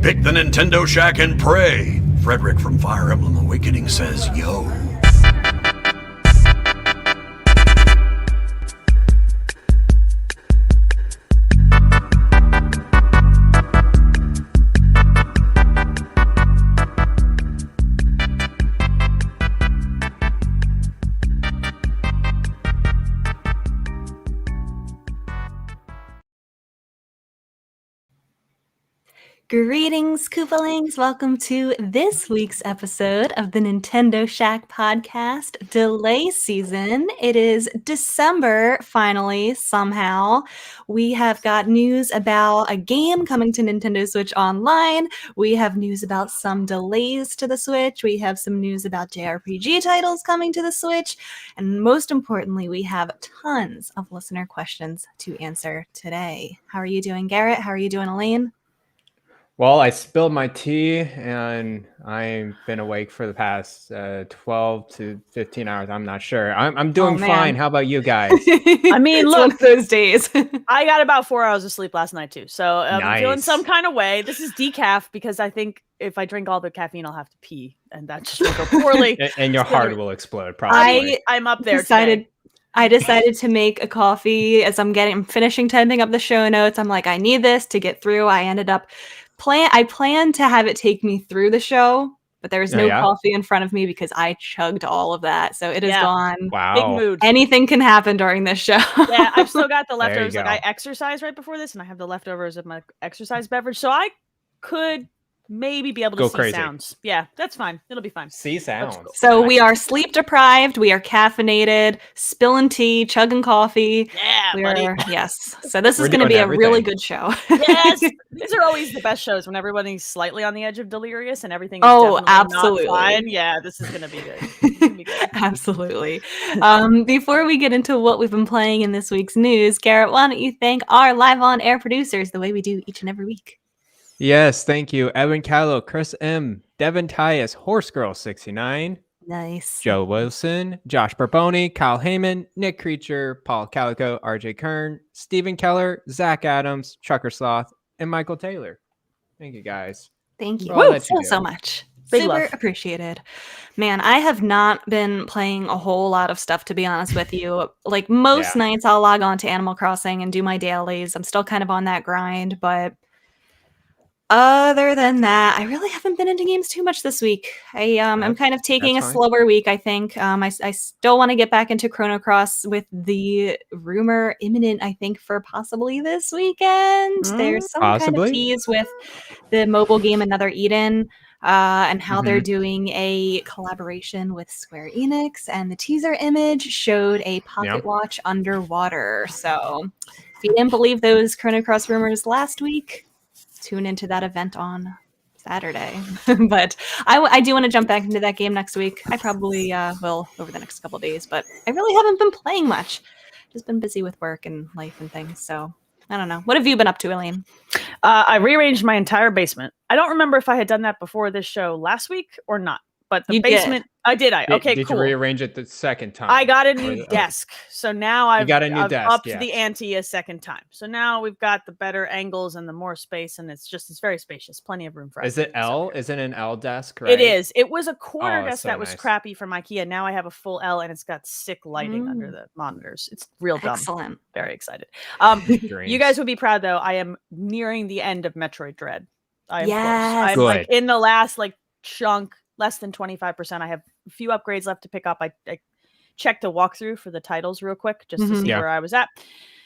Pick the Nintendo Shack and pray. Frederick from Fire Emblem Awakening says yo. Greetings, Koopalings. Welcome to this week's episode of the Nintendo Shack podcast delay season. It is December, finally, somehow. We have got news about a game coming to Nintendo Switch Online. We have news about some delays to the Switch. We have some news about JRPG titles coming to the Switch. And most importantly, we have tons of listener questions to answer today. How are you doing, Garrett? How are you doing, Elaine? Well, I spilled my tea and I've been awake for the past 12 to 15 hours. I'm not sure. I'm doing fine. How about you guys? I mean, look, one of those days. I got about 4 hours of sleep last night too. So I'm feeling Nice. some kind of way. This is decaf because I think if I drink all the caffeine, I'll have to pee. And that just will go poorly. And your heart will explode, probably. I'm up there I decided to make a coffee as I'm finishing typing up the show notes. I'm like, I need this to get through. I ended up I planned to have it take me through the show, but there was no coffee in front of me because I chugged all of that. So it is gone. Wow. Big mood. Anything can happen during this show. Yeah, I've still got the leftovers. Like I exercised right before this and I have the leftovers of my exercise beverage. So I could maybe be able to see sounds. Yeah, that's fine. It'll be fine. See sounds. So we are sleep deprived. We are caffeinated, spilling tea, chugging coffee. Yeah, buddy. Yes. So this is going to be a really good show. Yes. These are always the best shows when everybody's slightly on the edge of delirious and everything is absolutely not fine. Yeah, this is going to be good. Absolutely. Before we get into what we've been playing in this week's news, Garrett, why don't you thank our live on air producers the way we do each and every week? Yes, thank you. Evan Callow, Chris M, Devin Tyus, Horse Girl 69. Nice. Joe Wilson, Josh Barboni, Kyle Heyman, Nick Creature, Paul Calico, RJ Kern, Stephen Keller, Zach Adams, Trucker Sloth, and Michael Taylor. Thank you, guys. Thank you so much. Big Super love. Appreciated. Man, I have not been playing a whole lot of stuff, to be honest with you. Like most nights, I'll log on to Animal Crossing and do my dailies. I'm still kind of on that grind, but other than that, I really haven't been into games too much this week. I'm kind of taking a slower week, I think. I still want to get back into Chrono Cross with the rumor imminent, I think, for possibly this weekend. There's some kind of tease with the mobile game Another Eden and how they're doing a collaboration with Square Enix. And the teaser image showed a Pocket Watch underwater. So if you didn't believe those Chrono Cross rumors last week, tune into that event on Saturday. But I do want to jump back into that game next week. I probably will over the next couple of days, but I really haven't been playing much. Just been busy with work and life and things. So I don't know. What have you been up to, Elaine? I rearranged my entire basement. I don't remember if I had done that before this show last week or not. But the basement, I did. Okay, did cool. You rearrange it the second time? I got a new desk. So now I've upped desk, the ante a second time. So now we've got the better angles and the more space, and it's very spacious. Plenty of room for Is it L? Is it an L desk? Right? It is. It was a quarter desk that was crappy from IKEA. Now I have a full L, and it's got sick lighting under the monitors. It's real dumb. Excellent. Very excited. You guys would be proud, though. I am nearing the end of Metroid Dread. I'm like in the last chunk. Less than 25%. I have a few upgrades left to pick up. I checked the walkthrough for the titles real quick just to see where I was at.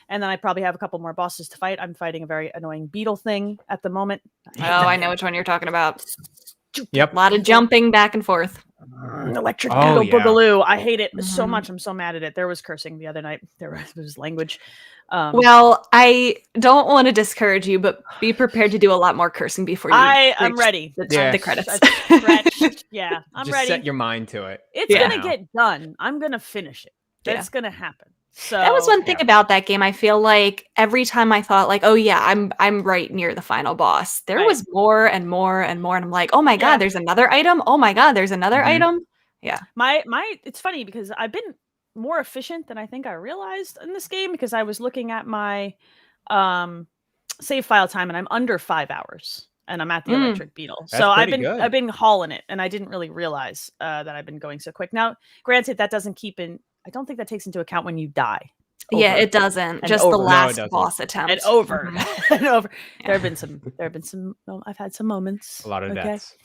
And then I probably have a couple more bosses to fight. I'm fighting a very annoying beetle thing at the moment. I know which one you're talking about. Yep. A lot of jumping back and forth. Electric Boogaloo. I hate it so much. I'm so mad at it. There was cursing the other night. There was language. Well, I don't want to discourage you, but be prepared to do a lot more cursing before you. I'm ready. The credits. Yeah, I'm Just ready. Set your mind to it. It's gonna get done. I'm gonna finish it. That's gonna happen. So that was one thing about that game. I feel like every time I thought like, oh yeah, I'm right near the final boss, there was more and more and more, and I'm like, oh my god, there's another item. Oh my god, there's another item. Yeah. My it's funny because I've been more efficient than I think I realized in this game because I was looking at my save file time and I'm under 5 hours. and I'm at the electric beetle. That's so pretty I've been hauling it, and I didn't really realize that I've been going so quick. Now, granted, that doesn't keep in. I don't think that takes into account when you die. Yeah, it doesn't. Just over. the last boss attempt. And over. And over. Yeah. There have been some I've had some moments. A lot of deaths.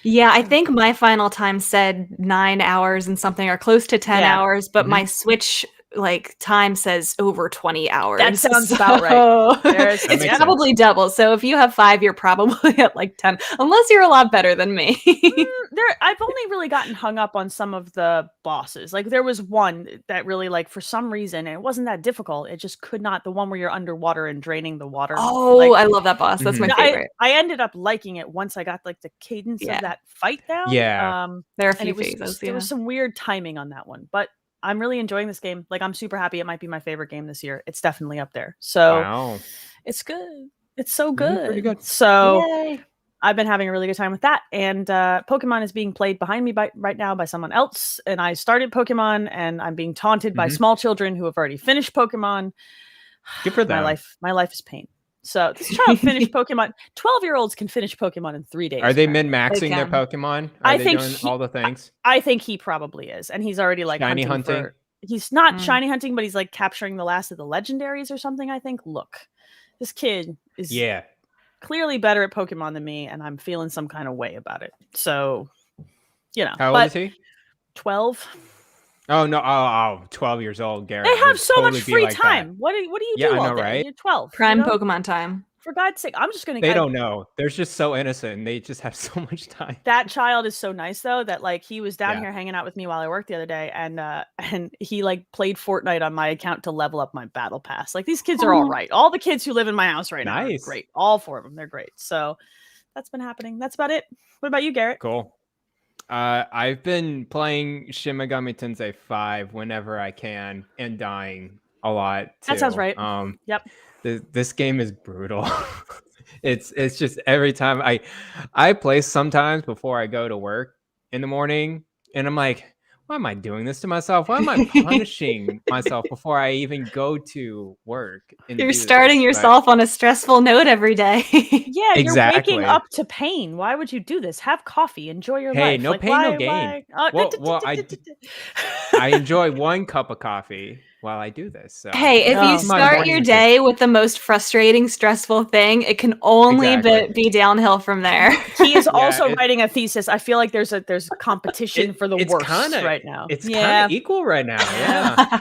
Yeah, I think my final time said 9 hours and something, or close to 10 hours, but my Switch time says over 20 hours. That sounds about right. It's probably double. So if you have 5, you're probably at 10, unless you're a lot better than me. I've only really gotten hung up on some of the bosses. There was one that really for some reason, and it wasn't that difficult. It just could not. The one where you're underwater and draining the water. Oh, I love that boss. That's my favorite. I ended up liking it once I got the cadence of that fight down. Yeah. There are a few phases. There was some weird timing on that one, but I'm really enjoying this game. I'm super happy. It might be my favorite game this year. It's definitely up there. So it's good. It's so good. Pretty good. So yay. I've been having a really good time with that. And Pokemon is being played behind me right now by someone else. And I started Pokemon, and I'm being taunted by small children who have already finished Pokemon. Good for them. My life is pain. So this child finished Pokemon. 12-year-olds can finish Pokemon in 3 days. Are they min-maxing their Pokemon? Are they doing all the things? I think he probably is. And he's already shiny hunting. He's not shiny hunting, but he's capturing the last of the legendaries or something, I think. Look, this kid is clearly better at Pokemon than me, and I'm feeling some kind of way about it. So, How old is he? 12. Oh, no. 12 years old, Garret. They have so much free time. What do you do all day? Right? You're 12. Prime Pokemon time. For God's sake, I'm just going to... They don't know. They're just so innocent, and they just have so much time. That child is so nice, though, that he was down here hanging out with me while I worked the other day, and he played Fortnite on my account to level up my battle pass. These kids are all right. All the kids who live in my house right now are great. All 4 of them, they're great. So that's been happening. That's about it. What about you, Garret? Cool. I've been playing Shin Megami Tensei 5 whenever I can, and dying a lot too. That sounds right. Yep. This game is brutal. It's just every time I play sometimes before I go to work in the morning, and I'm like, why am I doing this to myself? Why am I punishing myself before I even go to work? You're starting yourself on a stressful note every day. Yeah, exactly. You're waking up to pain. Why would you do this? Have coffee. Enjoy your life. Hey, no pain, no gain. I enjoy 1 cup of coffee while I do this. So. Hey, if you start your day with the most frustrating, stressful thing, it can only be downhill from there. He is also writing a thesis. I feel like there's competition for the worst right now. It's kind of equal right now. Yeah.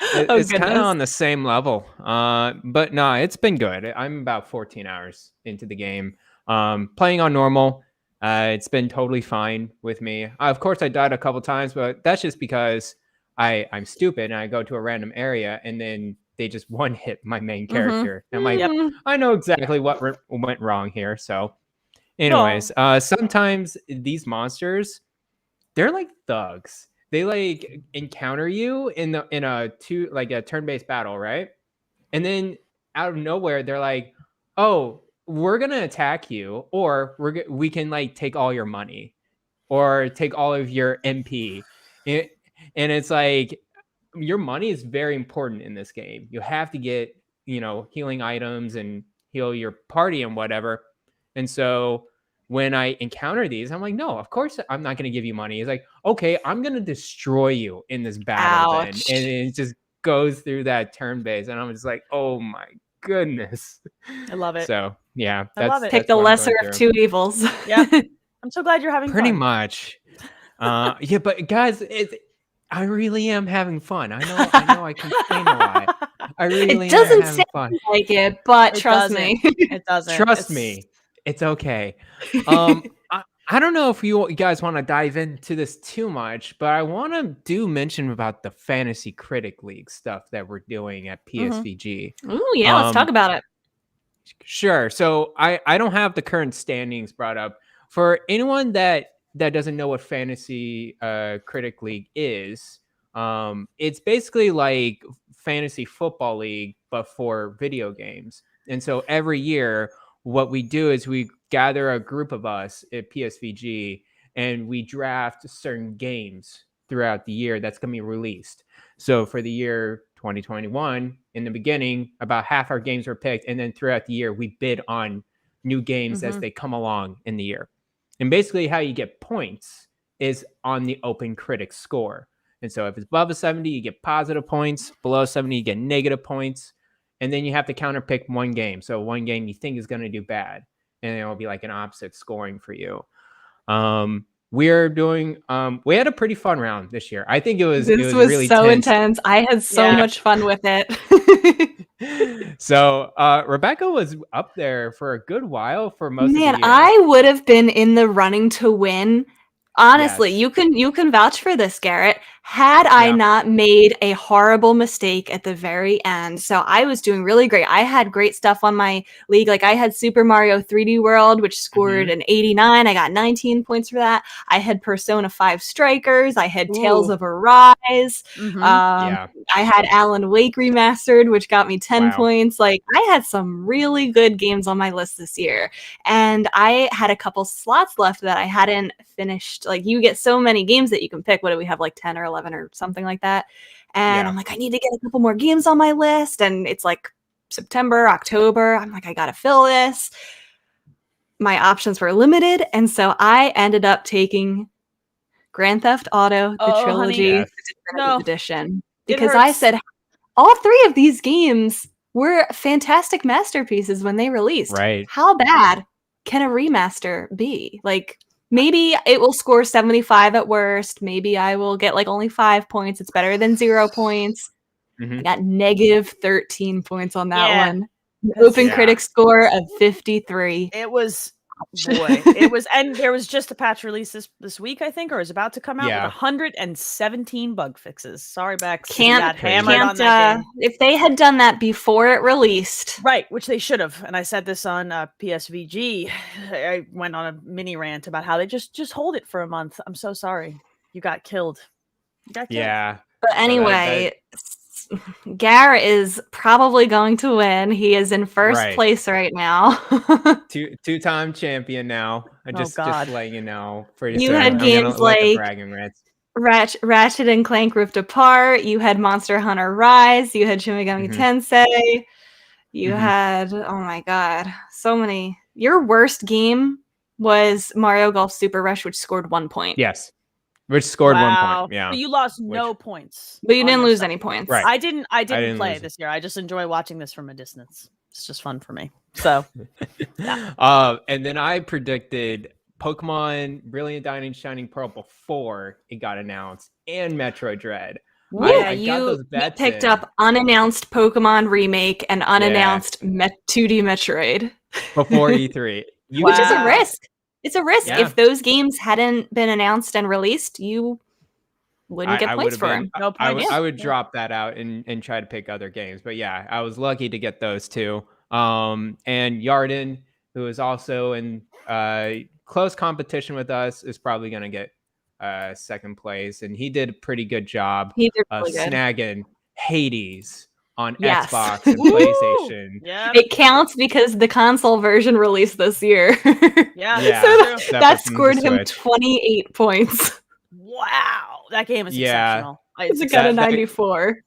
It's kind of on the same level. But no, it's been good. I'm about 14 hours into the game. Playing on normal. It's been totally fine with me. Of course, I died a couple times, but that's just because I'm stupid and I go to a random area and then they just one-hit my main character. And I'm like, I know exactly what went wrong here. So anyways, sometimes these monsters, they're like thugs. They encounter you in a turn-based battle, right? And then out of nowhere, they're like, oh, we're going to attack you, or we can take all your money or take all of your MP. And it's your money is very important in this game. You have to get, healing items and heal your party and whatever. And so when I encounter these, I'm like, no, of course I'm not going to give you money. It's like, okay, I'm going to destroy you in this battle. Then. And it just goes through that turn base. And I'm just like, oh my goodness. I love it. So yeah, I love it. Pick the lesser of 2 evils. Yeah. I'm so glad you're having pretty fun. Much. Yeah, but guys, I really am having fun. I know I complain a lot. I really it doesn't am having sound fun. like it, but trust me. It doesn't. Trust me. It's okay. I don't know if you guys want to dive into this too much, but I want to mention about the Fantasy Critic League stuff that we're doing at PSVG. Oh yeah, let's talk about it. Sure. So I don't have the current standings brought up. For anyone that doesn't know what Fantasy Critic League is, it's basically like Fantasy Football League, but for video games. And so every year, what we do is we gather a group of us at PSVG and we draft certain games throughout the year that's going to be released. So for the year 2021, in the beginning, about half our games were picked. And then throughout the year, we bid on new games as they come along in the year. And basically how you get points is on the open critic score. And so if it's above a 70, you get positive points. Below 70, you get negative points. And then you have to counterpick one game. So one game you think is going to do bad. And it will be like an opposite scoring for you. We're doing we had a pretty fun round this year. I think it was really so tense. intense. I had so much fun with it. So Rebecca was up there for a good while for most of the year. I would have been in the running to win. Honestly, you can vouch for this, Garrett. Had I not made a horrible mistake at the very end. So I was doing really great. I had great stuff on my league. Like I had Super Mario 3D World, which scored an 89. I got 19 points for that. I had Persona 5 Strikers. I had Tales of Arise. I had Alan Wake Remastered, which got me 10 points. Like I had some really good games on my list this year. And I had a couple slots left that I hadn't finished. Like you get so many games that you can pick. What do we have, like 10 or 11 or something like that? And I'm like, I need to get a couple more games on my list. And it's like September, October. I'm like, I gotta fill this. My options were limited. And so I ended up taking Grand Theft Auto, the trilogy, edition. Because I said all three of these games were fantastic masterpieces when they released. Right. How bad can a remaster be? Like, maybe it will score 75 at worst. Maybe I will get like only 5 points. It's better than 0 points. I got negative 13 points on that one. Open critic score of 53. It was, it was, and there was just a patch release this week, I think, or is about to come out with 117 bug fixes. Sorry, Bex. Can't if they had done that before it released. Right, which they should have. And I said this on PSVG. I went on a mini rant about how they just hold it for a month. I'm so sorry. You got killed. Yeah. But anyway, Garret is probably going to win. He is in first place right now. Two-time champion now. Just letting you know. You had games like Ratchet and Clank Rift Apart. You had Monster Hunter Rise. You had Shin Megami Tensei. You had, oh my god, so many. Your worst game was Mario Golf Super Rush, which scored 1 point. Yes. Which scored 1 point. Yeah. So you lost no points. But you didn't lose any points. Right. I didn't play this year. I just enjoy watching this from a distance. It's just fun for me. So and then I predicted Pokemon Brilliant Diamond Shining Pearl before it got announced and Metroid Dread. Yeah, you picked up unannounced Pokemon remake and unannounced 2D Metroid before E3. Which is a risk. It's a risk. If those games hadn't been announced and released, you wouldn't get points for them. No points. I would drop that out and try to pick other games. But yeah, I was lucky to get those two. And Yarden, who is also in close competition with us, is probably going to get second place. And he did a pretty good job of snagging Hades on Xbox and PlayStation. Yeah. It counts because the console version released this year. So that scored him 28 points. Wow. That game is exceptional. It's got a 94.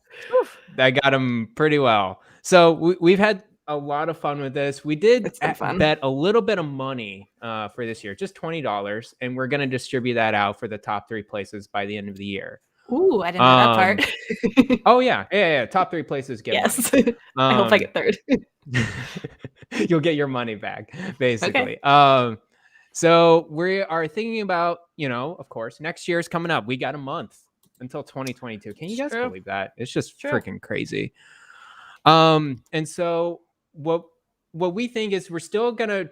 That got him pretty well. So we've had a lot of fun with this. We did bet a little bit of money for this year, just $20, and we're going to distribute that out for the top 3 places by the end of the year. Ooh, I didn't know that part. Oh yeah. Top 3 places get money. I hope I get third. You'll get your money back, basically. Okay. So we are thinking about, of course, next year's coming up. We got a month until 2022. Can you guys believe that? It's just freaking crazy. And so what we think is we're still gonna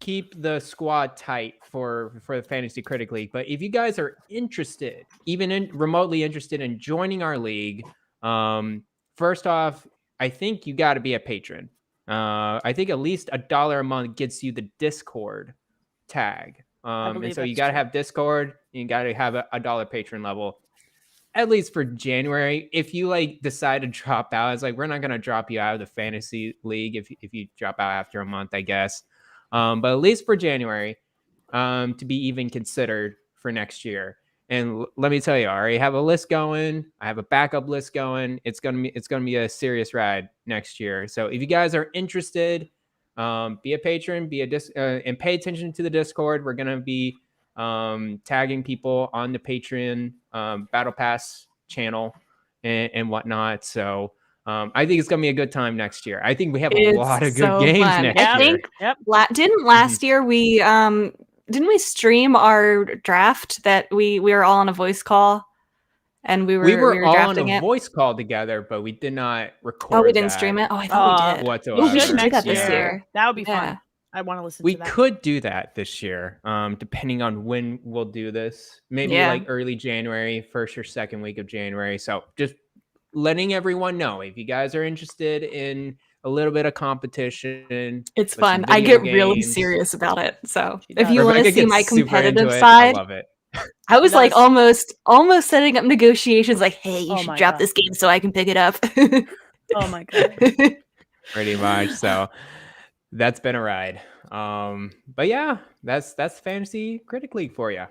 keep the squad tight for the Fantasy Critic League. But if you guys are interested, even remotely interested in joining our league, first off, I think you got to be a patron. I think at least $1 a month gets you the Discord tag. And so you got to have Discord. You got to have a $1 patron level, at least for January. If you decide to drop out, it's we're not going to drop you out of the Fantasy League if you drop out after a month, I guess. But at least for January, to be even considered for next year. And let me tell you, I already have a list going. I have a backup list going. It's gonna be a serious ride next year. So if you guys are interested, be a patron, and pay attention to the Discord. We're gonna be tagging people on the Patreon Battle Pass channel and whatnot. So I think it's gonna be a good time next year. I think we have a lot of good games next year. I think didn't last year we didn't we stream our draft that we were all on a voice call and we were all drafting on a voice call together, but we did not record. Oh, we didn't stream it. Oh, I thought we did. Whatsoever. We should do that this year. That would be fun. I want to listen to that. We could do that this year, depending on when we'll do this. Maybe like early January, first or second week of January. So just letting everyone know, if you guys are interested in a little bit of competition, it's fun. I get really serious about it. So if you want to see my competitive side, I love it. I was like almost setting up negotiations like, hey, you should drop this game so I can pick it up. Oh my God. Pretty much. So that's been a ride. But yeah, that's Fantasy Critic League for you.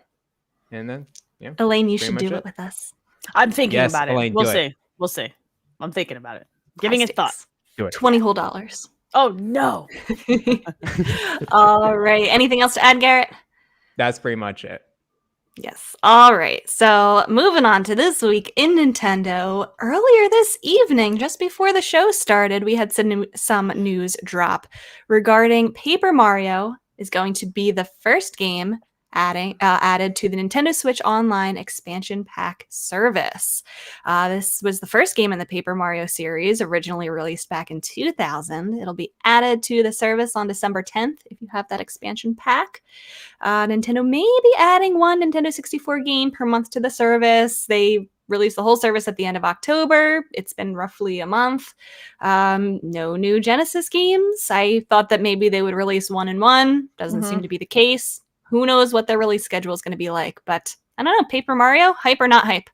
And then Elaine, you should do it with us. I'm thinking about it. Elaine, we'll see. I'm thinking about it. Giving it thought. Do it. $20 whole. Oh no. All right. Anything else to add, Garrett? That's pretty much it. Yes. All right. So moving on to this week in Nintendo. Earlier this evening, just before the show started, we had some news drop regarding Paper Mario is going to be the first game added to the Nintendo Switch Online expansion pack service. This was the first game in the Paper Mario series, originally released back in 2000. It'll be added to the service on December 10th if you have that expansion pack. Nintendo may be adding one Nintendo 64 game per month to the service. They released the whole service at the end of October. It's been roughly a month. No new Genesis games. I thought that maybe they would release one and one. Doesn't seem to be the case. Who knows what their release schedule is going to be like, but I don't know. Paper Mario, hype or not hype?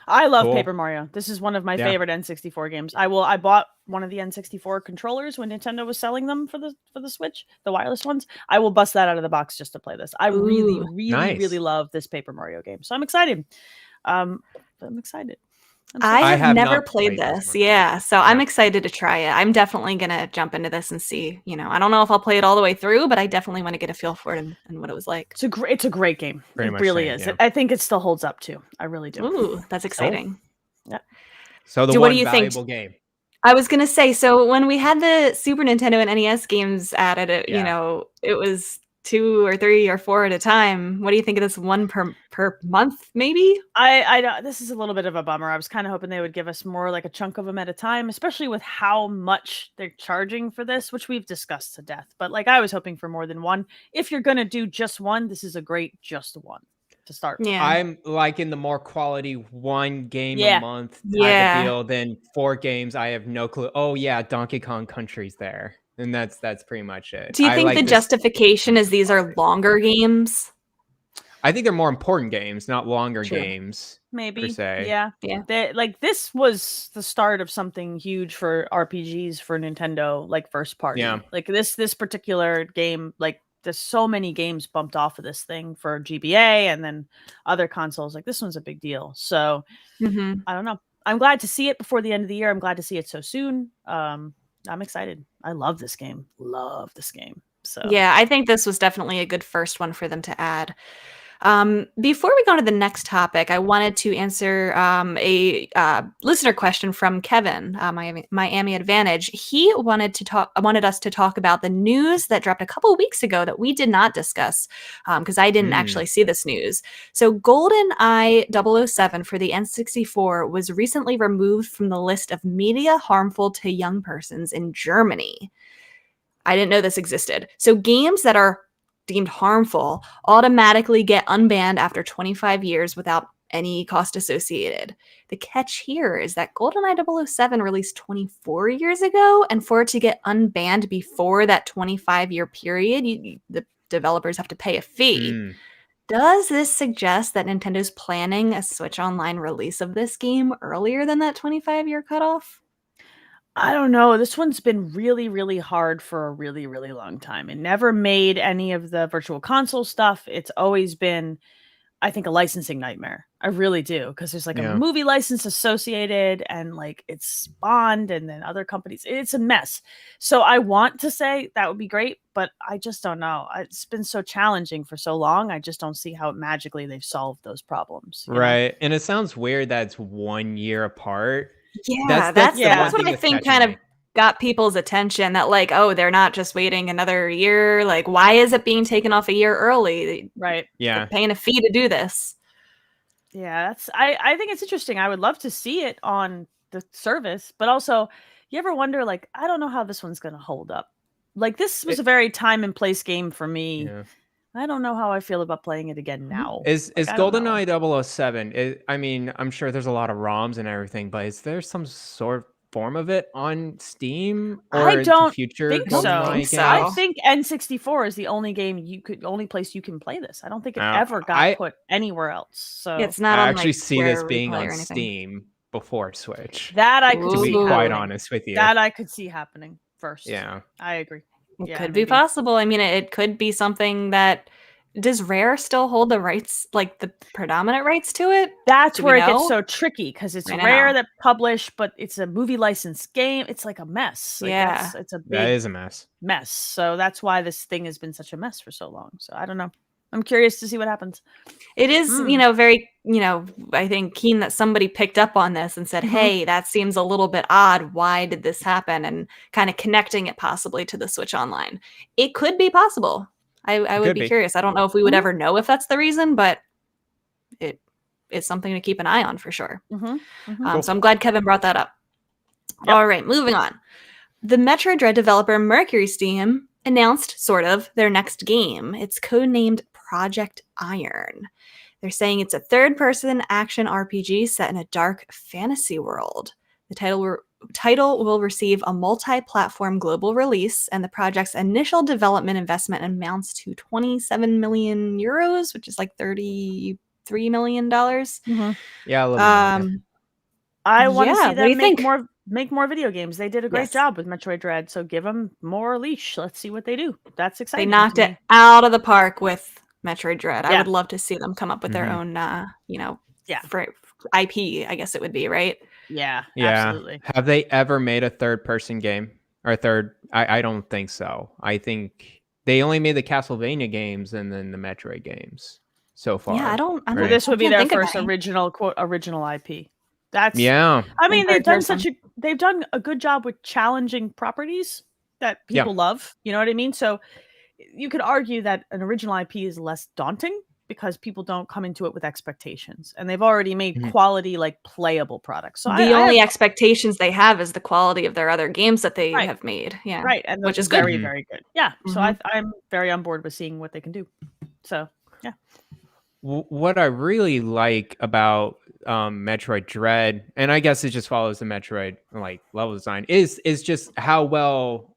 I love Paper Mario. This is one of my favorite N64 games. I bought one of the N64 controllers when Nintendo was selling them for the Switch, the wireless ones. I will bust that out of the box just to play this. I really love this Paper Mario game. So I'm excited. I have never played this. So I'm excited to try it. I'm definitely going to jump into this and see, I don't know if I'll play it all the way through, but I definitely want to get a feel for it and what it was like. It's a great game. It really is. Yeah. I think it still holds up too. I really do. Ooh, that's exciting. Yeah. So what do you think? Game. I was going to say, so when we had the Super Nintendo and NES games added, it was 2 or 3 or 4 at a time. What do you think of this one per month, maybe? I this is a little bit of a bummer. I was kind of hoping they would give us more like a chunk of them at a time, especially with how much they're charging for this, which we've discussed to death. But like I was hoping for more than one. If you're gonna do just one, this is a great just one to start. Yeah, I'm liking the more quality one game a month type of deal than 4 games. I have no clue. Oh yeah, Donkey Kong Country's there. And that's pretty much it. Do you think the justification is these are longer games? I think they're more important games, not longer games. Maybe. Per se. Yeah. This was the start of something huge for RPGs for Nintendo, like first party. Yeah. Like this particular game, like there's so many games bumped off of this thing for GBA and then other consoles. Like this one's a big deal. So I don't know. I'm glad to see it before the end of the year. I'm glad to see it so soon. I'm excited. I love this game. So yeah, I think this was definitely a good first one for them to add. Before we go to the next topic, I wanted to answer a listener question from Kevin, Miami Advantage. He wanted us to talk about the news that dropped a couple of weeks ago that we did not discuss because I didn't actually see this news. So GoldenEye 007 for the N64 was recently removed from the list of media harmful to young persons in Germany. I didn't know this existed. So games that are deemed harmful automatically get unbanned after 25 years without any cost associated. The catch here is that GoldenEye 007 released 24 years ago, and for it to get unbanned before that 25-year period, the developers have to pay a fee. Does this suggest that Nintendo's planning a Switch Online release of this game earlier than that 25-year cutoff? I don't know. This one's been really, really hard for a really, really long time. It never made any of the virtual console stuff. It's always been, I think, a licensing nightmare I really do, because there's like a movie license associated, and like it's spawned, and then other companies. It's a mess. So I want to say that would be great, but I just don't know. It's been so challenging for so long. I just don't see how magically they've solved those problems. Right. And it sounds weird that it's 1 year apart. Yeah, that's what I think kind of got people's attention, that like, oh, they're not just waiting another year. Like, why is it being taken off a year early? Right. They're paying a fee to do this. Yeah, I think it's interesting. I would love to see it on the service, but also you ever wonder, like, I don't know how this one's going to hold up. Like, this was a very time and place game for me. Yeah. I don't know how I feel about playing it again now. Is GoldenEye 007? I mean, I'm sure there's a lot of ROMs and everything, but is there some sort of form of it on Steam or I don't future think so. I think N64 is the only place you can play this. I don't think it ever got put anywhere else. So it's not. I actually see this being on Steam before Switch. That I could be quite honest with you. That I could see happening first. Yeah, I agree. It could be possible. I mean, it could be something that. Does Rare still hold the rights, like the predominant rights to it? That's where it gets so tricky, because it's Rare that publish, but it's a movie licensed game. It's like a mess. Like it's a big that is a mess. So that's why this thing has been such a mess for so long. So I don't know. I'm curious to see what happens. It is, very, I think keen that somebody picked up on this and said, hey, that seems a little bit odd. Why did this happen? And kind of connecting it possibly to the Switch Online. It could be possible. I would be curious. I don't know if we would ever know if that's the reason, but it's something to keep an eye on for sure. Cool. So I'm glad Kevin brought that up. Yep. All right, moving on. The Metroid Dread developer Mercury Steam announced their next game. It's codenamed Project Iron. They're saying it's a third-person action RPG set in a dark fantasy world. The title will receive a multi-platform global release, and the project's initial development investment amounts to 27 million euros, which is like $33 million. Yeah, a little bit. I want to see them make more video games. They did a great job with Metroid Dread, so give them more leash. Let's see what they do. That's exciting. They knocked it out of the park with Metroid Dread. I would love to see them come up with their own, for IP, I guess it would be, right? Yeah, absolutely. Have they ever made a third-person game? Or I don't think so. I think they only made the Castlevania games and then the Metroid games so far. Yeah, I don't right? This would be their first original IP. That's I mean, they've done a good job with challenging properties that people love. You know what I mean? So you could argue that an original IP is less daunting, because people don't come into it with expectations, and they've already made quality, like playable products. So the only expectations they have is the quality of their other games that they have made. Yeah. Right. And which is very, very good. Yeah. So I'm very on board with seeing what they can do. So, yeah. What I really like about Metroid Dread, and I guess it just follows the Metroid like level design, is just how well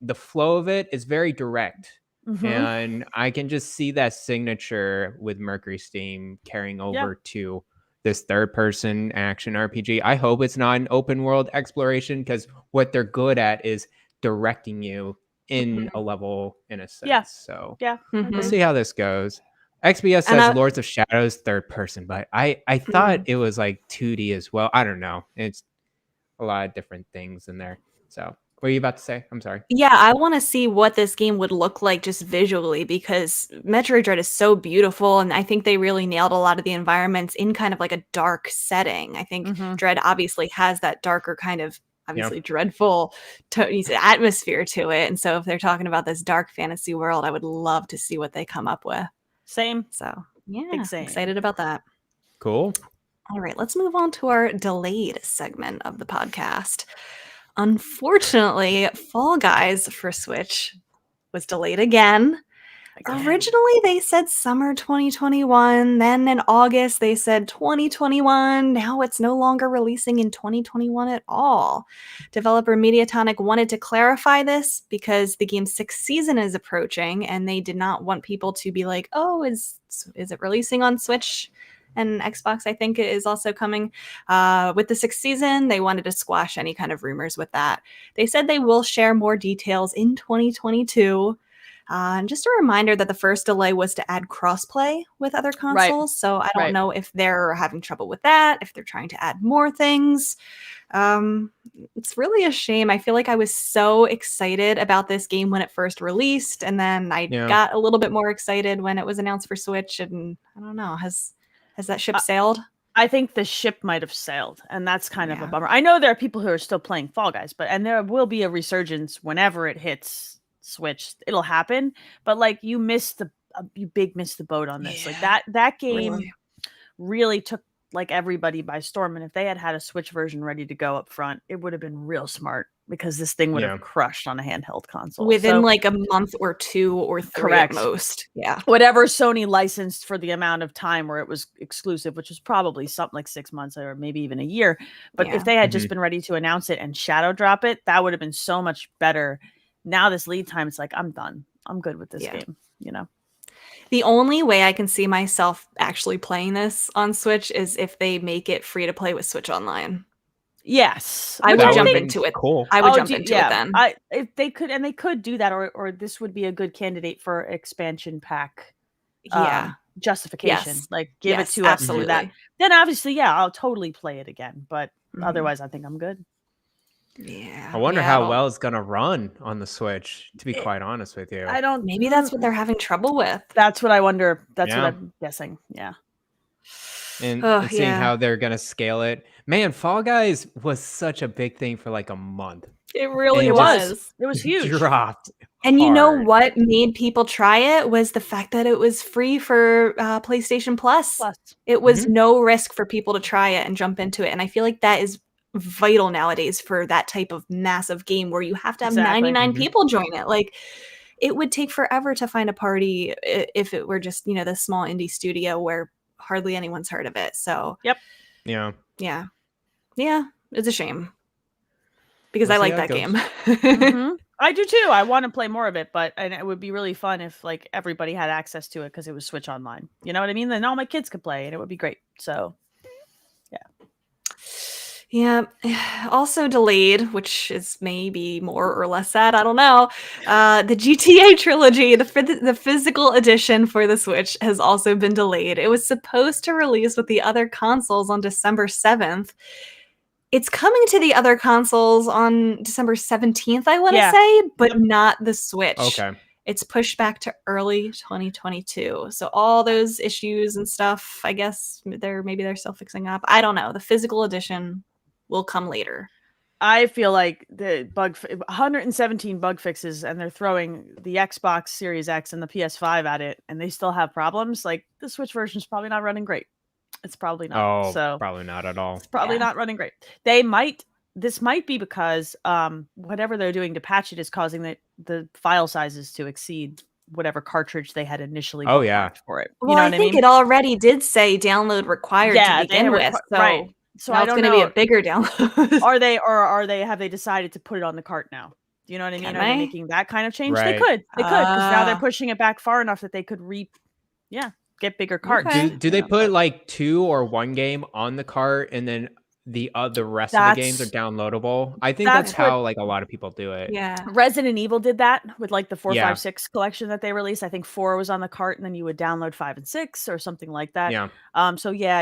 the flow of it is very direct. And I can just see that signature with Mercury Steam carrying over to this third-person action RPG. I hope it's not an open world exploration, because what they're good at is directing you in a level, in a sense. Yeah. So we'll see how this goes. XBS says Lords of Shadows third person, but I thought it was like 2D as well. I don't know. It's a lot of different things in there. So what are you about to say? I'm sorry. Yeah, I want to see what this game would look like just visually, because Metroid Dread is so beautiful, and I think they really nailed a lot of the environments in kind of like a dark setting. I think Dread obviously has that darker kind of dreadful atmosphere to it, and so if they're talking about this dark fantasy world, I would love to see what they come up with. Same. So excited about that. Cool. All right, let's move on to our delayed segment of the podcast. Unfortunately, Fall Guys for Switch was delayed again. Originally, they said summer 2021. Then in August, they said 2021. Now it's no longer releasing in 2021 at all. Developer Mediatonic wanted to clarify this because the game's 6th season is approaching, and they did not want people to be like, oh, is it releasing on Switch? And Xbox, I think, is also coming with the 6th season. They wanted to squash any kind of rumors with that. They said they will share more details in 2022. And just a reminder that the first delay was to add crossplay with other consoles. So I don't know if they're having trouble with that, if they're trying to add more things. It's really a shame. I feel like I was so excited about this game when it first released, and then I got a little bit more excited when it was announced for Switch, and I don't know, has that ship sailed? I think the ship might have sailed, and that's kind of a bummer. I know there are people who are still playing Fall Guys, and there will be a resurgence whenever it hits Switch. It'll happen, but like you missed the boat on this. Like that game really took like everybody by storm, and if they had a Switch version ready to go up front, it would have been real smart, because this thing would have crushed on a handheld console within like a month or 2 or 3 at most. Whatever Sony licensed for the amount of time where it was exclusive, which was probably something like 6 months or maybe even a year. But if they had just been ready to announce it and shadow drop it, that would have been so much better. Now this lead time, it's like, I'm done. I'm good with this game, The only way I can see myself actually playing this on Switch is if they make it free to play with Switch Online. Yes, I would jump into it. Cool. I would jump into it then. If they could, and they could do that, or this would be a good candidate for expansion pack. Justification. Like give it to us through that. Then obviously, I'll totally play it again. But otherwise, I think I'm good. I wonder how well it's gonna run on the Switch, to be quite honest with you. Maybe that's what they're having trouble with. That's what I wonder. That's what I'm guessing. And seeing how they're gonna scale it. Man, Fall Guys was such a big thing for like a month. It really was. It was huge. Dropped. And you know what made people try it was the fact that it was free for PlayStation Plus. It was no risk for people to try it and jump into it. And I feel like that is vital nowadays for that type of massive game where you have to have 99 people join it. Like, it would take forever to find a party if it were just, this small indie studio where hardly anyone's heard of it. So yeah, it's a shame, because I like that game. I do too. I want to play more of it, and it would be really fun if like everybody had access to it because it was Switch Online. You know what I mean? Then all my kids could play, and it would be great. So yeah. Also delayed, which is maybe more or less sad, I don't know. The GTA trilogy, the physical edition for the Switch, has also been delayed. It was supposed to release with the other consoles on December 7th. It's coming to the other consoles on December 17th, I want to say, but not the Switch. Okay. It's pushed back to early 2022. So all those issues and stuff, I guess maybe they're still fixing up. I don't know. The physical edition will come later. I feel like the 117 bug fixes, and they're throwing the Xbox Series X and the PS5 at it, and they still have problems. Like, the Switch version is probably not running great. It's probably not. Probably not at all. It's probably not running great. This might be because whatever they're doing to patch it is causing the file sizes to exceed whatever cartridge they had initially for it. Well, I think it already did say download required to begin with. So I don't know. It's going to be a bigger download. Have they decided to put it on the cart now? Do you know what I mean? Are they making that kind of change? They could, because now they're pushing it back far enough that they could get bigger carts. Okay. Do they put like 2 or 1 game on the cart, and then the rest of the games are downloadable? I think that's how like a lot of people do it. Yeah. Resident Evil did that with like the 4, 5, 6 collection that they released. I think 4 was on the cart, and then you would download 5 and 6 or something like that.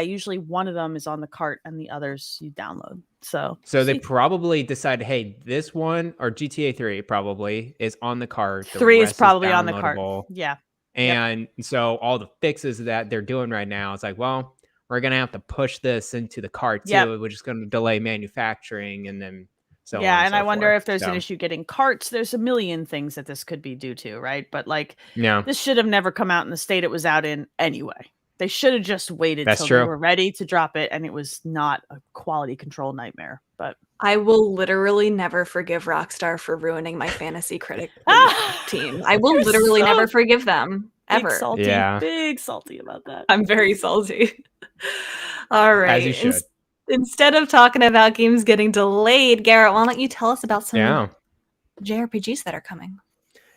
Usually one of them is on the cart and the others you download. So they probably decided, hey, this one, or GTA 3 probably is on the cart. 3 is probably on the cart. Yeah. And so all the fixes that they're doing right now, it's like, well, we're going to have to push this into the cart too. We're just going to delay manufacturing, and then I wonder if there's an issue getting carts. There's a million things that this could be due to, right? But this should have never come out in the state it was out in anyway. They should have just waited till they were ready to drop it, and it was not a quality control nightmare. But I will literally never forgive Rockstar for ruining my fantasy critic team. I will literally never forgive them, ever. Big salty about that. I'm very salty. All right. As you should. Instead of talking about games getting delayed, Garrett, why don't you tell us about some JRPGs that are coming?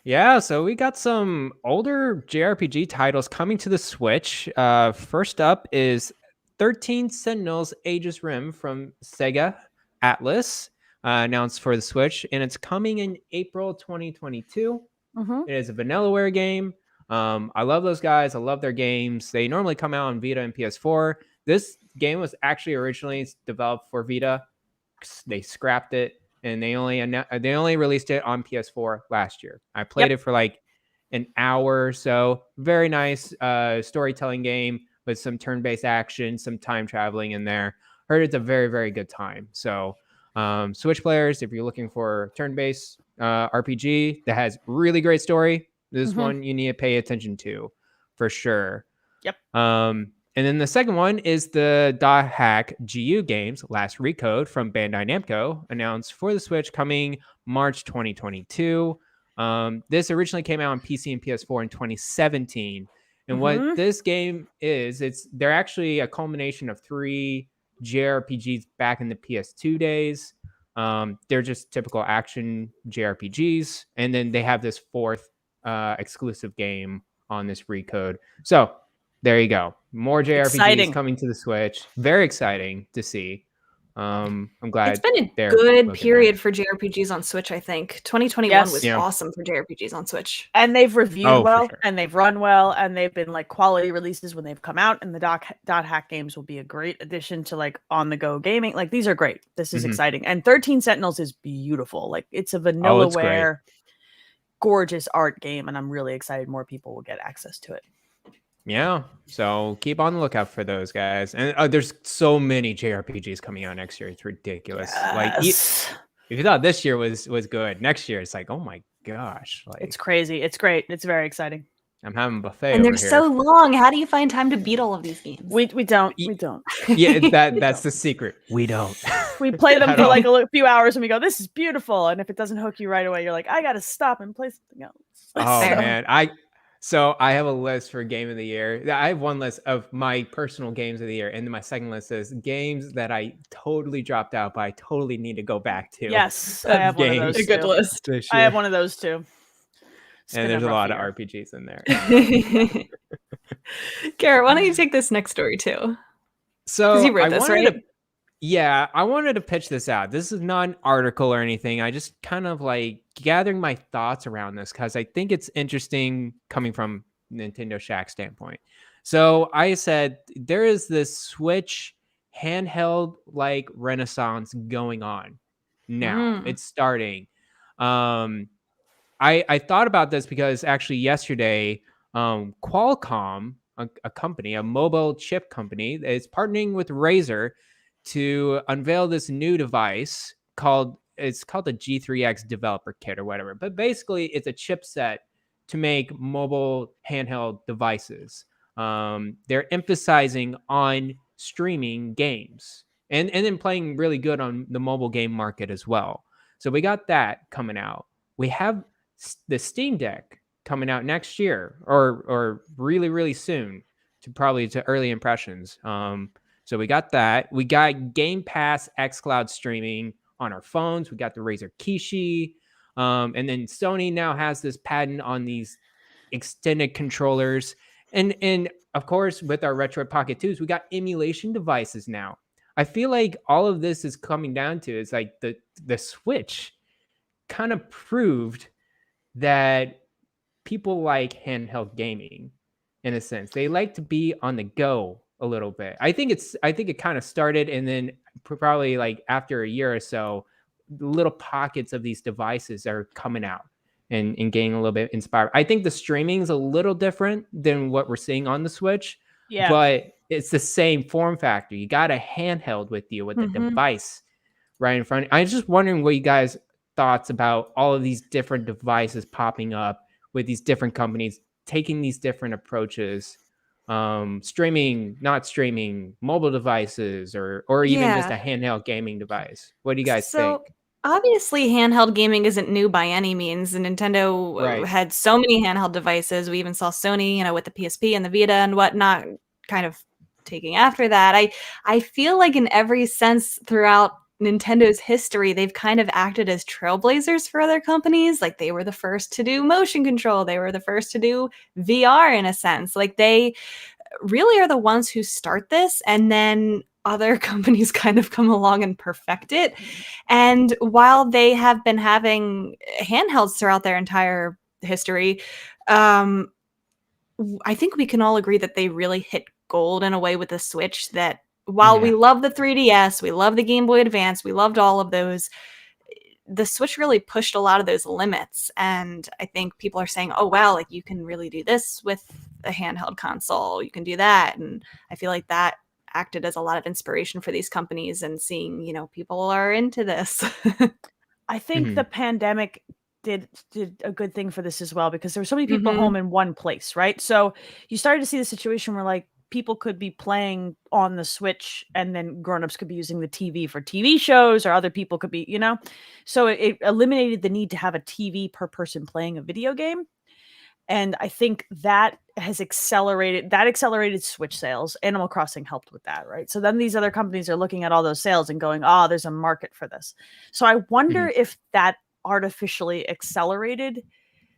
Yeah, so we got some older JRPG titles coming to the Switch. First up is 13 Sentinels Aegis Rim from Sega Atlas, announced for the Switch, and it's coming in April 2022. It is a vanillaware game. I love those guys. I love their games. They normally come out on Vita and PS4. This game was actually originally developed for Vita. They scrapped it, and they only released it on PS4 last year. I played it for like an hour or so. Very nice storytelling game with some turn-based action, some time traveling in there. Heard it's a very, very good time. So Switch players, if you're looking for turn-based RPG that has really great story, this one you need to pay attention to for sure. Yep. And then the second one is the Dot Hack GU games Last Recode from Bandai Namco, announced for the Switch coming March 2022. This originally came out on PC and PS4 in 2017. And what this game is, they're actually a culmination of 3 JRPGs back in the PS2 days. They're just typical action JRPGs. And then they have this 4th exclusive game on this Recode. So there you go. More JRPGs coming to the Switch. Very exciting to see. I'm glad it's been a good period for JRPGs on Switch. I think 2021 was awesome for JRPGs on Switch, and they've reviewed well, and they've run well, and they've been like quality releases when they've come out. And the Dot Hack games will be a great addition to like on the go gaming. Like these are great. This is exciting. And 13 Sentinels is beautiful. Like it's a vanillaware, gorgeous art game, and I'm really excited more people will get access to it. Yeah, so keep on the lookout for those guys. And there's so many JRPGs coming out next year. It's ridiculous. Yes. Like if you thought this year was good, next year it's like, oh my gosh. Like, it's crazy. It's great. It's very exciting. I'm having a buffet. And they're so long. How do you find time to beat all of these games? We don't. We don't. Yeah, that's the secret. We don't. We play them for like a few hours and we go, this is beautiful. And if it doesn't hook you right away, you're like, I gotta stop and play something else. Oh man. So I have a list for game of the year. I have one list of my personal games of the year. And then my second list is games that I totally dropped out, but I totally need to go back to. Yes, I have one of those. A good list. I have one of those too. And there's a lot of RPGs in there. Garrett, why don't you take this next story too? So you wrote this, right? I wanted to pitch this out. This is not an article or anything. I just kind of like gathering my thoughts around this because I think it's interesting coming from Nintendo Shack standpoint. So I said there is this Switch handheld like renaissance going on now. It's starting. I thought about this because actually yesterday, Qualcomm, a company, a mobile chip company, is partnering with Razer to unveil this new device called the G3X Developer Kit or whatever. But basically, it's a chipset to make mobile handheld devices. They're emphasizing on streaming games and then playing really good on the mobile game market as well. So we got that coming out. We have the Steam Deck coming out next year or really, really soon to early impressions. So we got that. We got Game Pass xCloud streaming on our phones. We got the Razer Kishi. And then Sony now has this patent on these extended controllers. And of course, with our Retro Pocket 2s, we got emulation devices now. I feel like all of this is coming down to is like the Switch kind of proved that people like handheld gaming in a sense. They like to be on the go a little bit. I think it kind of started, and then probably like after a year or so, little pockets of these devices are coming out and getting a little bit inspired. I think the streaming is a little different than what we're seeing on the Switch, but it's the same form factor. You got a handheld with you with the device right in front. I'm just wondering what you guys' thoughts about all of these different devices popping up with these different companies taking these different approaches. Streaming, not streaming, mobile devices, or even just a handheld gaming device. What do you guys think? Obviously, handheld gaming isn't new by any means. And Nintendo had so many handheld devices. We even saw Sony, with the PSP and the Vita and whatnot, kind of taking after that. I feel like in every sense throughout Nintendo's history, they've kind of acted as trailblazers for other companies. Like they were the first to do motion control. They were the first to do VR in a sense. Like they really are the ones who start this, and then other companies kind of come along and perfect it. And while they have been having handhelds throughout their entire history. I think we can all agree that they really hit gold in a way with the Switch, that while we love the 3DS, we love the Game Boy Advance, we loved all of those, the Switch really pushed a lot of those limits. And I think people are saying, oh, wow, like you can really do this with a handheld console. You can do that. And I feel like that acted as a lot of inspiration for these companies, and seeing, you know, people are into this. I think the pandemic did a good thing for this as well, because there were so many people home in one place, right? So you started to see the situation where like people could be playing on the Switch, and then grown-ups could be using the TV for TV shows, or other people could be, you know, so it eliminated the need to have a TV per person playing a video game. And I think that has accelerated Switch sales. Animal Crossing helped with that, right? So then these other companies are looking at all those sales and going, oh, there's a market for this. So I wonder if that artificially accelerated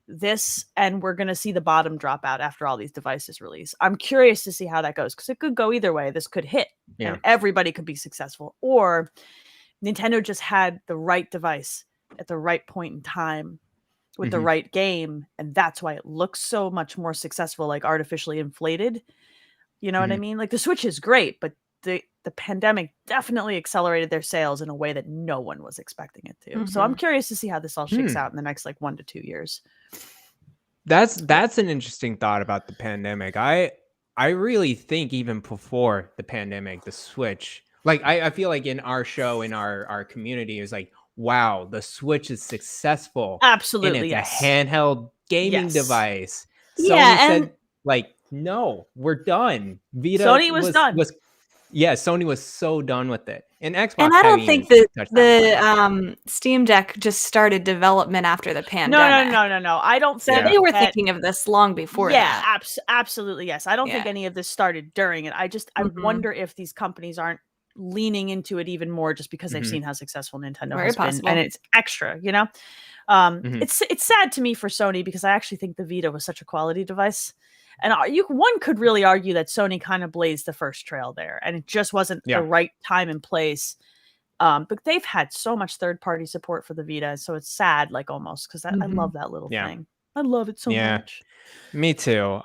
this, and we're going to see the bottom drop out after all these devices release. I'm curious to see how that goes, because it could go either way. This could hit and everybody could be successful, or Nintendo just had the right device at the right point in time with the right game, and that's why it looks so much more successful, like artificially inflated. You know what I mean? Like the Switch is great, but the pandemic definitely accelerated their sales in a way that no one was expecting it to. So I'm curious to see how this all shakes out in the next like 1 to 2 years. That's an interesting thought about the pandemic. I really think even before the pandemic, the Switch, like I feel like in our show, in our community, is like, wow, the Switch is successful. Absolutely, and it's a handheld gaming device. Yeah, Sony said, like, no, we're done. Vita Sony was done. Sony was so done with it. And Xbox. And I don't think that the Steam Deck just started development after the pandemic. No. I don't think they were thinking of this long before that. Absolutely, yes. I don't think any of this started during it. I wonder if these companies aren't leaning into it even more just because they've seen how successful Nintendo has been, and it's extra, you know. It's sad to me for Sony, because I actually think the Vita was such a quality device, and one could really argue that Sony kind of blazed the first trail there, and it just wasn't the right time and place. But they've had so much third-party support for the Vita, so it's sad, like almost, because I love that little thing. I love it so much. Me too.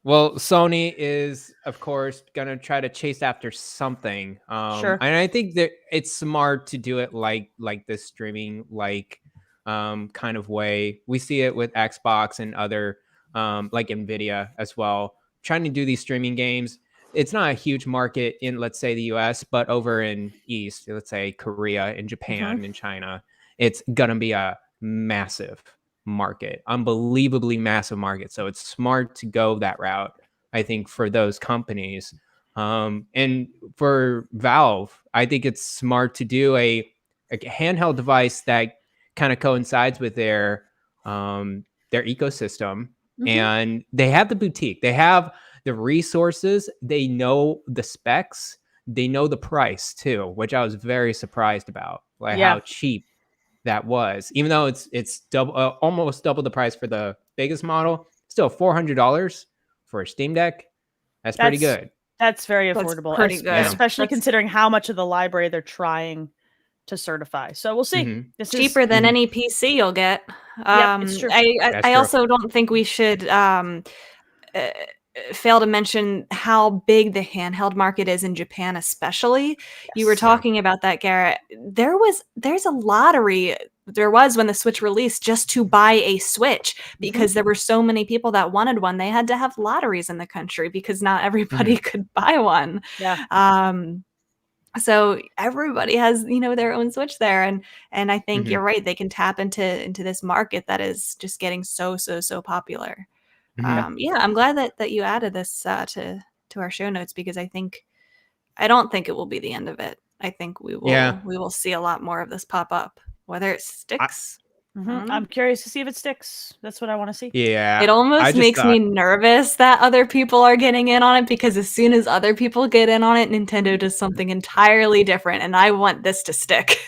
Well, Sony is, of course, going to try to chase after something. Sure. And I think that it's smart to do it like this streaming kind of way. We see it with Xbox and other like Nvidia as well, trying to do these streaming games. It's not a huge market in, let's say, the US, but over in East, let's say Korea and Japan and China, it's going to be a massive market, unbelievably massive market. So it's smart to go that route, I think, for those companies. And for Valve, I think it's smart to do a handheld device that kind of coincides with their ecosystem. And they have the boutique, they have the resources, they know the specs, they know the price too, which I was very surprised about, like how cheap that was, even though it's double, almost double the price for the biggest model. Still $400 for a Steam Deck. That's pretty good. That's very affordable, pretty good, especially considering how much of the library they're trying to certify. So we'll see. It's cheaper than any PC you'll get. It's true. I also don't think we should fail to mention how big the handheld market is in Japan, especially. You were talking about that, Garrett. There's a lottery. There was when the Switch released, just to buy a Switch, because there were so many people that wanted one. They had to have lotteries in the country because not everybody could buy one. So everybody has, their own Switch there. And I think you're right. They can tap into this market that is just getting so popular. I'm glad that you added this to our show notes, because I don't think it will be the end of it. I think we will see a lot more of this pop up, whether it sticks. I'm curious to see if it sticks. That's what I want to see. It almost makes me nervous that other people are getting in on it, because as soon as other people get in on it, Nintendo does something entirely different, and I want this to stick.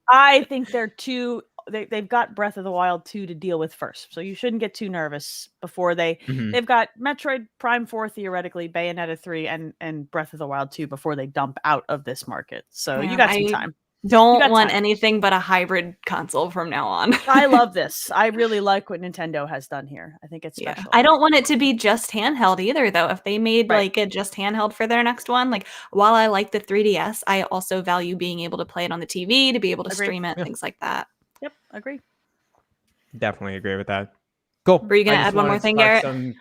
I think they've got Breath of the Wild 2 to deal with first, so you shouldn't get too nervous before they've got Metroid Prime 4, theoretically, Bayonetta 3, and Breath of the Wild 2 before they dump out of this market. So you got some time. Don't want anything but a hybrid console from now on. I love this. I really like what Nintendo has done here. I think it's special. I don't want it to be just handheld either, though. If they made like a just handheld for their next one, like while I like the 3DS, I also value being able to play it on the TV, to be able to stream it, things like that. Yep, agree. Definitely agree with that. Cool. Were you gonna add one more thing, Garrett?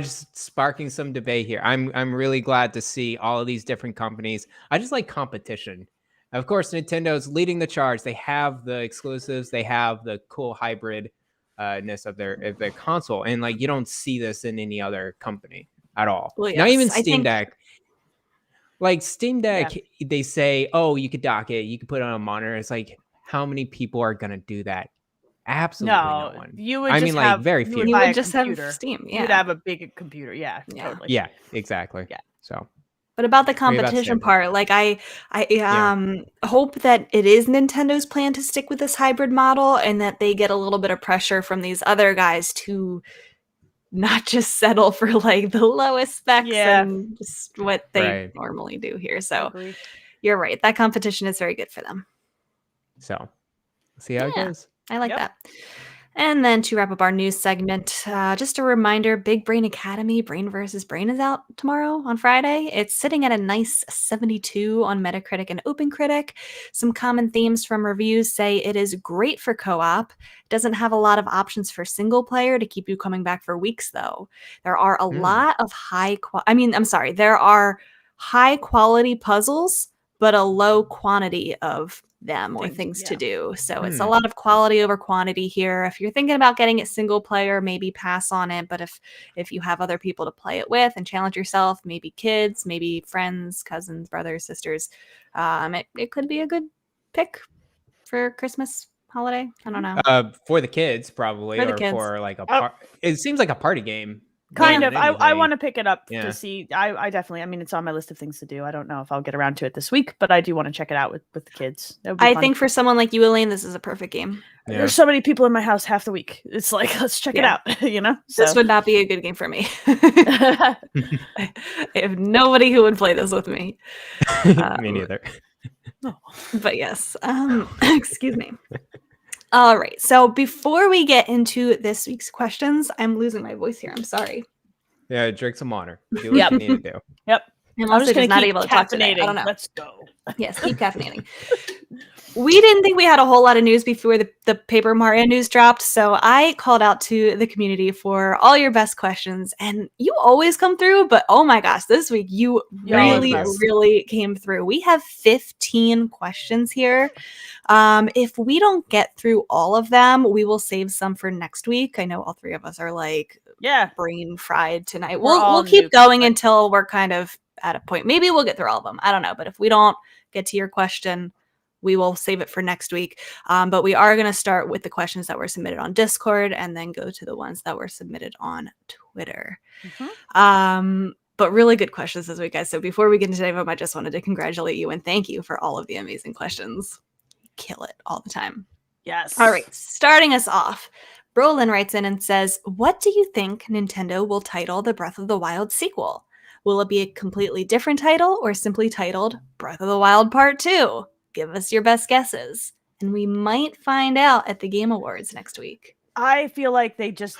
Just sparking some debate here. I'm really glad to see all of these different companies. I just like competition. Of course, Nintendo's leading the charge. They have the exclusives. They have the cool hybrid-ness of their console, and like you don't see this in any other company at all. Well, yes, not even Steam Deck. Like Steam Deck, they say, "Oh, you could dock it. You could put it on a monitor." It's like, how many people are gonna do that? Absolutely no one. You would. I mean, like very few. You would just have Steam. You would have a big computer. Yeah, totally. Yeah, exactly. Yeah. So. But about the competition part, like I hope that it is Nintendo's plan to stick with this hybrid model, and that they get a little bit of pressure from these other guys to not just settle for like the lowest specs and just what they normally do here. So you're right. That competition is very good for them. So see how it goes. I like that. And then to wrap up our news segment, just a reminder, Big Brain Academy, Brain vs. Brain is out tomorrow on Friday. It's sitting at a nice 72 on Metacritic and OpenCritic. Some common themes from reviews say it is great for co-op. Doesn't have a lot of options for single player to keep you coming back for weeks, though. There are a lot of there are high quality puzzles, but a low quantity of them or things to do. So it's a lot of quality over quantity here. If you're thinking about getting it single player, maybe pass on it. But if you have other people to play it with and challenge yourself, maybe kids, maybe friends, cousins, brothers, sisters, it could be a good pick for Christmas holiday. I don't know. For the kids, probably, for the kids. For like it seems like a party game. Kind of. I want to pick it up to see. I definitely. I mean, it's on my list of things to do. I don't know if I'll get around to it this week, but I do want to check it out with the kids. I think for someone like you, Elaine, this is a perfect game. Yeah. There's so many people in my house half the week. It's like, let's check it out. This would not be a good game for me. I have nobody who would play this with me. Me neither. But yes. Excuse me. All right. So before we get into this week's questions, I'm losing my voice here. I'm sorry. Yeah, drink some water. Do what you need to do. Yep. I'm also just not able to talk today. I don't know. Let's go. Yes, keep caffeinating. We didn't think we had a whole lot of news before the Paper Mario news dropped, so I called out to the community for all your best questions, and you always come through, but oh my gosh, this week you really came through. We have 15 questions here. If we don't get through all of them, we will save some for next week. I know all three of us are like brain fried tonight. We'll keep going until we're kind of at a point. Maybe we'll get through all of them. I don't know, but if we don't get to your question, we will save it for next week. But we are going to start with the questions that were submitted on Discord and then go to the ones that were submitted on Twitter. But really good questions this week, guys. So before we get into any of them, I just wanted to congratulate you and thank you for all of the amazing questions. Kill it all the time. Yes. All right. Starting us off, Brolin writes in and says, what do you think Nintendo will title the Breath of the Wild sequel? Will it be a completely different title or simply titled Breath of the Wild Part 2? Give us your best guesses. And we might find out at the Game Awards next week. I feel like they just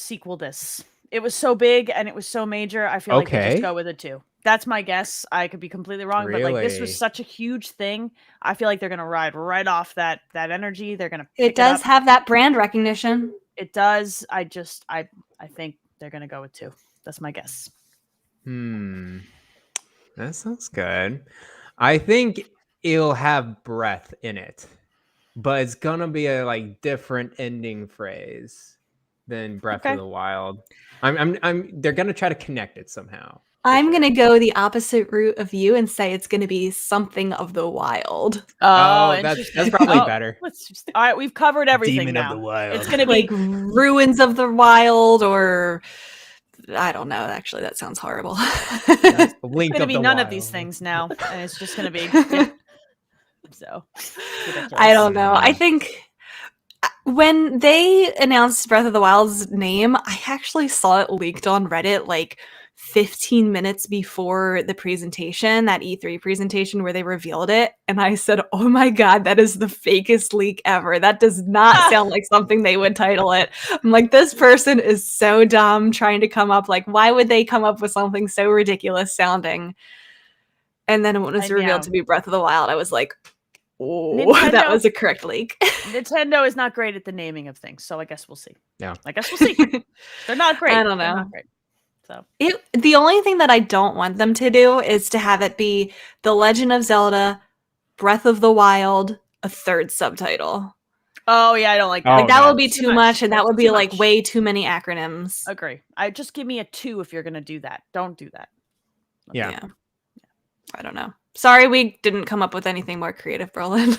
sequel this. It was so big and it was so major. I feel like they just go with it too. That's my guess. I could be completely wrong, but like this was such a huge thing. I feel like they're gonna ride right off that energy. They're gonna. It does have that brand recognition. It does. I think they're gonna go with 2. That's my guess. That sounds good. I think it'll have breath in it, but it's gonna be a like different ending phrase than Breath of the Wild. They're gonna try to connect it somehow. I'm gonna go the opposite route of you and say it's gonna be something of the wild. That's probably better. All right, we've covered everything. Demon now. of the Wild. It's gonna be like Ruins of the Wild, or I don't know. Actually, that sounds horrible. It's gonna be none of these things now, and it's just gonna be. So I don't know. I think when they announced Breath of the Wild's name, I actually saw it leaked on Reddit like 15 minutes before the presentation, that E3 presentation where they revealed it. And I said, oh my God, that is the fakest leak ever. That does not sound like something they would title it. I'm like, this person is so dumb trying to come up. Like, why would they come up with something so ridiculous sounding? And then when it was revealed to be Breath of the Wild, I was like, oh, that was a correct leak. Nintendo is not great at the naming of things, so I guess we'll see. Yeah, I guess we'll see. They're not great. I don't know. They're not great. So the only thing that I don't want them to do is to have it be The Legend of Zelda, Breath of the Wild, a third subtitle. Oh yeah, I don't like that. Like, that would be too much, and that would be like way too many acronyms. Agree. I just give me a 2 if you're gonna do that. Don't do that. Yeah. I don't know. Sorry, we didn't come up with anything more creative, Berlin.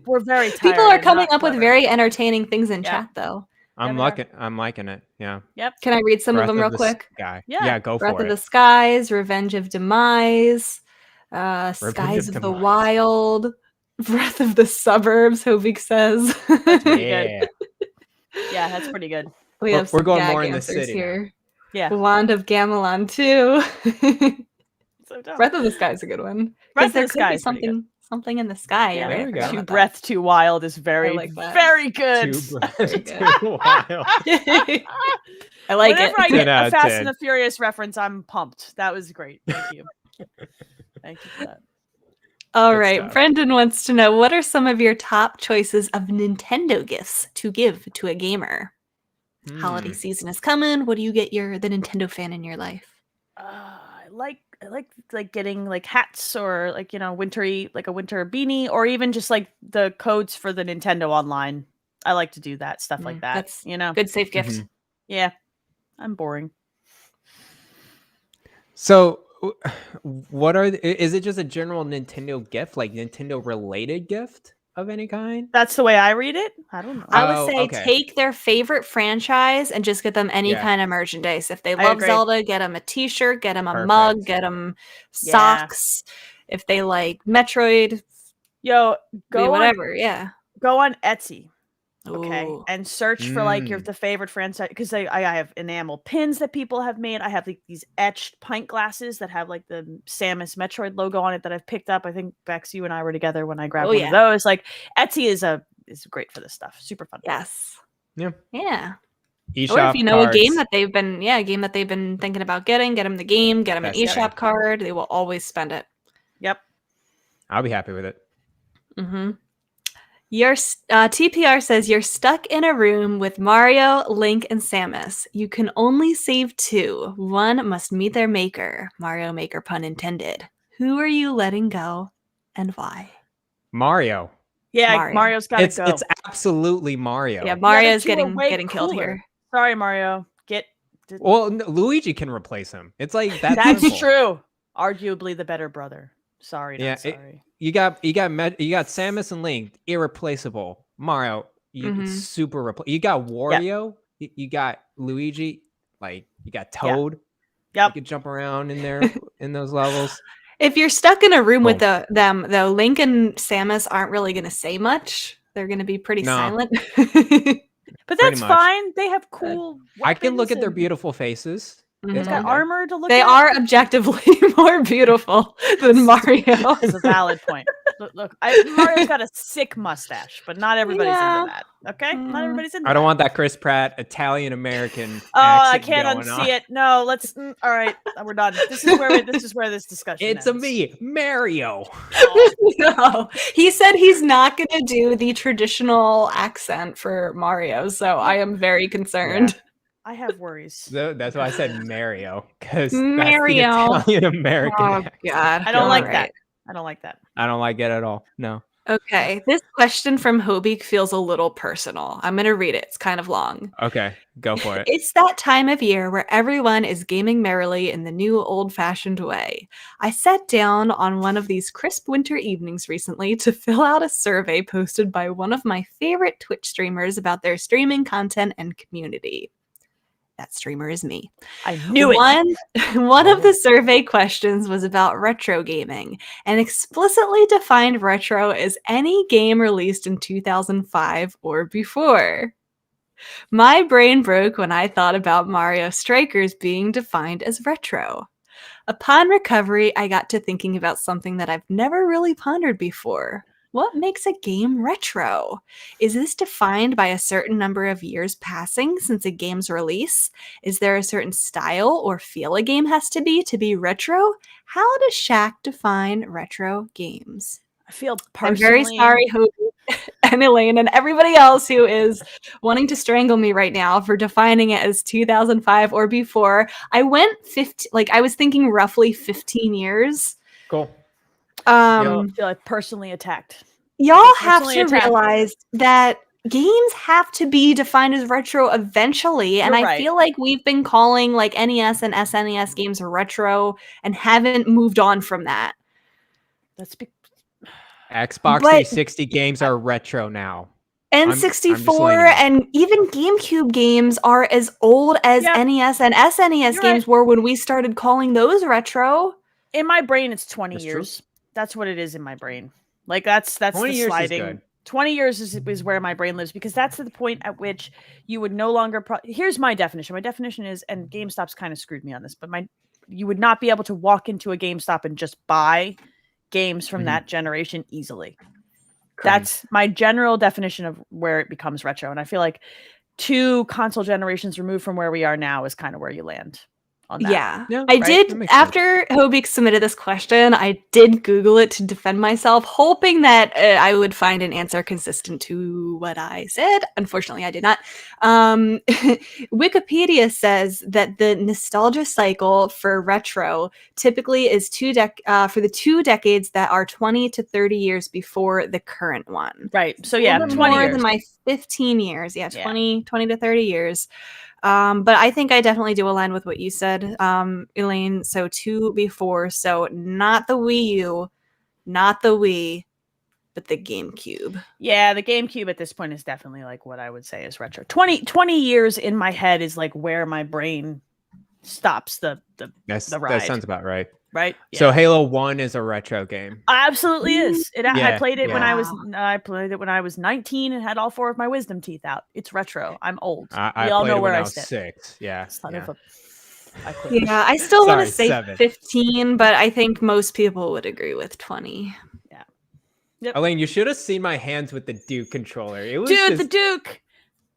we're very tired. People are coming up with very entertaining things in chat, though. I'm liking it. Yeah. Yep. Can I read some of them real quick? Yeah, go for it. Breath of the Skies, Revenge of Demise, Skies of the Wild, Breath of the Suburbs, Hovik says. That's pretty good. Yeah, that's pretty good. We're going more in the city here. now. Yeah. Wand of Gamelon too. So Breath of the Sky is a good one. Breath of the Sky is something in the sky. Yeah, there we go. Too Breath, Too Wild is very, very good. Too Breath, Too Wild. I like Whenever it. I get a Fast and the Furious reference, I'm pumped. That was great. Thank you. Thank you for that. All right. Brendan wants to know, what are some of your top choices of Nintendo gifts to give to a gamer? Holiday season is coming. What do you get the Nintendo fan in your life? I like getting like hats or like, wintry, like a winter beanie, or even just like the codes for the Nintendo Online. I like to do that stuff like that. That's good safe gift. Mm-hmm. Yeah, I'm boring. So, is it just a general Nintendo gift, like Nintendo related gift of any kind? That's the way I read it. I don't know. I would say take their favorite franchise and just get them any kind of merchandise. If they love Zelda, get them a t-shirt, get them a mug, get them socks. If they like Metroid, go whatever. Go on Etsy. Okay. Ooh. And search for like the favorite franchise, because I have enamel pins that people have made. I have like these etched pint glasses that have like the Samus Metroid logo on it that I've picked up. I think Bex, you and I were together when I grabbed one of those. Like, Etsy is great for this stuff. Super fun. Yes. Yeah. Yeah. eShop or if you know cards. a game that they've been thinking about getting, get them the game, get them an eShop card. They will always spend it. Yep. I'll be happy with it. Mm-hmm. Your TPR says you're stuck in a room with Mario, Link, and Samus. You can only save 2. One must meet their maker. Mario Maker, pun intended. Who are you letting go, and why? Mario. Yeah, Mario's got to go. It's absolutely Mario. Yeah, Mario's getting killed here. Sorry, Mario. Well, Luigi can replace him. It's like that's simple. True. Arguably the better brother. Sorry, sorry. You got Samus and Link, irreplaceable. Mario, super you got Wario, you got Luigi, like you got Toad. Yep. You can jump around in there in those levels. If you're stuck in a room with them, though, Link and Samus aren't really going to say much. They're going to be pretty silent. But that's fine. They have cool. I can look at their beautiful faces. They've got armor to look at. They are objectively more beautiful than Mario. That's a valid point. Look, Mario's got a sick mustache, but not everybody's into that. Okay? Not everybody's into that. I don't want that Chris Pratt Italian American. I can't unsee it. No, let's. All right, we're done. This is where this discussion. It's ends. me, Mario. No, he said he's not going to do the traditional accent for Mario, so I am very concerned. Yeah. I have worries. That's why I said Mario, because Mario, that's the Italian American. Oh God, I don't like that. I don't like that. I don't like it at all. No. Okay, this question from Hobik feels a little personal. I'm going to read it. It's kind of long. Okay, go for it. It's that time of year where everyone is gaming merrily in the new old-fashioned way. I sat down on one of these crisp winter evenings recently to fill out a survey posted by one of my favorite Twitch streamers about their streaming content and community. That streamer is me. I knew it. One of the survey questions was about retro gaming and explicitly defined retro as any game released in 2005 or before. My brain broke when I thought about Mario Strikers being defined as retro. Upon recovery, I got to thinking about something that I've never really pondered before. What makes a game retro? Is this defined by a certain number of years passing since a game's release? Is there a certain style or feel a game has to be retro? How does Shaq define retro games? I feel I'm very sorry, Hobie and Elaine and everybody else who is wanting to strangle me right now for defining it as 2005 or before. I went 15, like I was thinking roughly 15 years. Cool. I feel like personally attacked. Y'all have to realize that games have to be defined as retro eventually, and I feel like we've been calling like NES and SNES games retro and haven't moved on from that. That's Xbox 360 games are retro now. N64 and even GameCube games are as old as NES and SNES games were when we started calling those retro. In my brain, it's 20 years. True. That's what it is in my brain. Like that's 20 the sliding. Years is good. 20 years is where my brain lives, because that's the point at which you would no longer. Here's my definition. My definition is, and GameStop's kind of screwed me on this, but you would not be able to walk into a GameStop and just buy games from that generation easily. That's my general definition of where it becomes retro. And I feel like 2 console generations removed from where we are now is kind of where you land on that. Yeah, I did. After Hobie submitted this question, I did Google it to defend myself, hoping that I would find an answer consistent to what I said. Unfortunately, I did not. Wikipedia says that the nostalgia cycle for retro typically is for the 2 decades that are 20 to 30 years before the current one. Right. So yeah, 20 more than my 15 years. Yeah, 20 to 30 years. But I think I definitely do align with what you said, Elaine. So 2 before. So not the Wii U, not the Wii, but the GameCube. Yeah, the GameCube at this point is definitely like what I would say is retro. 20 years in my head is like where my brain stops the ride. That sounds about right. Right. Yeah. So Halo 1 is a retro game. Absolutely is. I played it when I was 19 and had all 4 of my wisdom teeth out. It's retro. I'm old. I all know where I was 6. Yeah. I still want to say 7. 15, but I think most people would agree with 20. Yeah. Yep. Elaine, you should have seen my hands with the Duke controller. It was the Duke.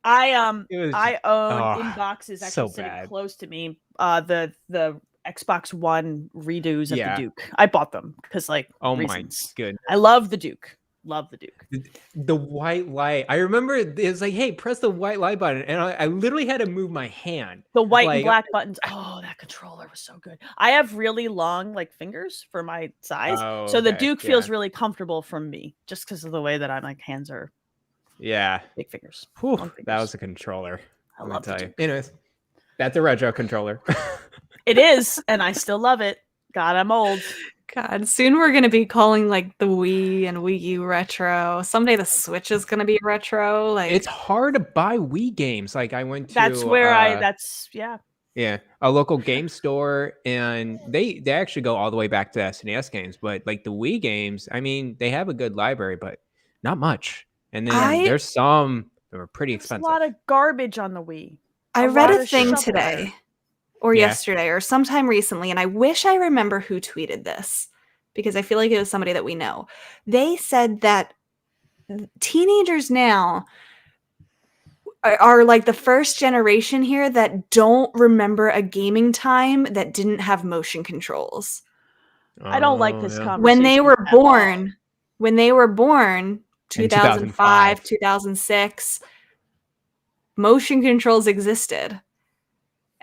I own in boxes actually sitting close to me. The Xbox One redos of the Duke. I bought them because reasons. My good. I love the Duke. Love the Duke. The white light. I remember it was like, hey, press the white light button, and I literally had to move my hand. The white and black buttons. Oh, that controller was so good. I have really long fingers for my size, so the Duke feels really comfortable from me, just because of the way that I'm hands are. Yeah, big fingers. Whew, that was a controller. I love the Duke. Anyways, that's a retro controller. It is, and I still love it. God, I'm old. God, soon we're going to be calling the Wii and Wii U retro. Someday the Switch is going to be retro. It's hard to buy Wii games. I went to a local game store, and they actually go all the way back to SNES games, but the Wii games, I mean, they have a good library, but not much. And then there's some that are pretty expensive. A lot of garbage on the Wii. I read a thing today. Or yesterday or sometime recently, and I wish I remember who tweeted this because I feel like it was somebody that we know. They said that teenagers now are the first generation here that don't remember a gaming time that didn't have motion controls. I don't like this conversation. When they were born, 2005, 2006, motion controls existed.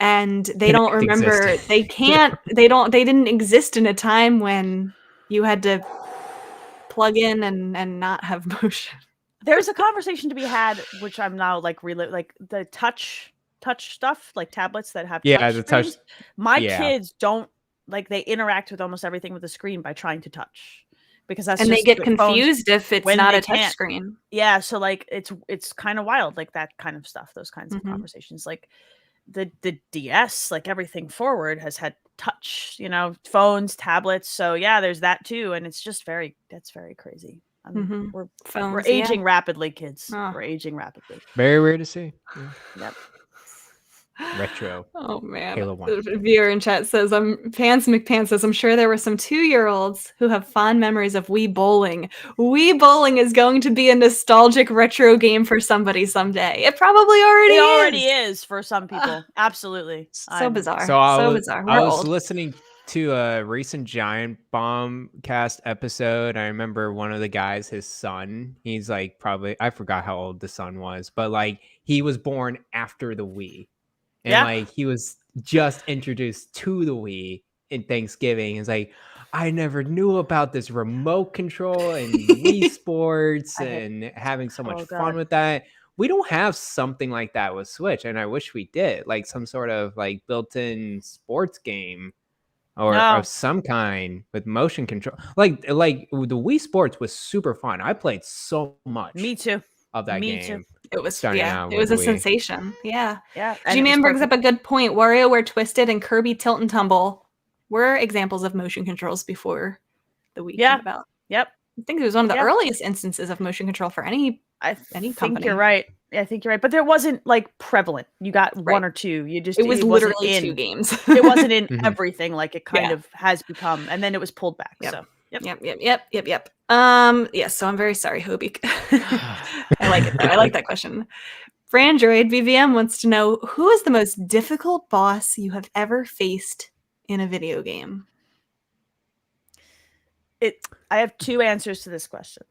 And they don't remember, they didn't exist in a time when you had to plug in and not have motion. There's a conversation to be had, which I'm now the touch stuff, tablets that have touch screens. My kids don't, they interact with almost everything with the screen by trying to touch. Because that's they get confused if it's not a touch screen. Yeah, so it's kind of wild, that kind of stuff, those kinds of conversations. The DS, everything forward has had touch, phones, tablets. So yeah, there's that too. And it's just that's very crazy. We're aging rapidly, kids. We're aging rapidly. Very weird to see. Yeah. Yep. Retro. Oh man. Halo 1. The viewer in chat says, Pants McPants says, I'm sure there were some 2-year-olds who have fond memories of Wii Bowling. Wii Bowling is going to be a nostalgic retro game for somebody someday. It probably already is for some people. Absolutely. So bizarre. So I was old. listening to a recent Giant Bomb cast episode. I remember one of the guys, his son, he's like probably, I forgot how old the son was, but like he was born after the Wii. And like he was just introduced to the Wii in Thanksgiving. It's like, I never knew about this remote control and Wii Sports and having so much fun with that. We don't have something like that with Switch, and I wish we did, like some sort of like built-in sports game or of some kind with motion control. Like the Wii Sports was super fun. I played so much. Me too. Of that Me game. Too. It was it was a sensation. Yeah. Yeah. G-Man brings up a good point. WarioWare Twisted and Kirby Tilt and Tumble were examples of motion controls before the Wii came about. Yep. I think it was one of the earliest instances of motion control for any company. I think you're right. But there wasn't like prevalent. You got one or two. It was literally 2 games. It wasn't in everything like it kind of has become, and then it was pulled back. Yep. So Yep. Yes, so I'm very sorry, Hobie. I like it though. I like that question. Frandroid BVM wants to know, who is the most difficult boss you have ever faced in a video game? I have 2 answers to this question.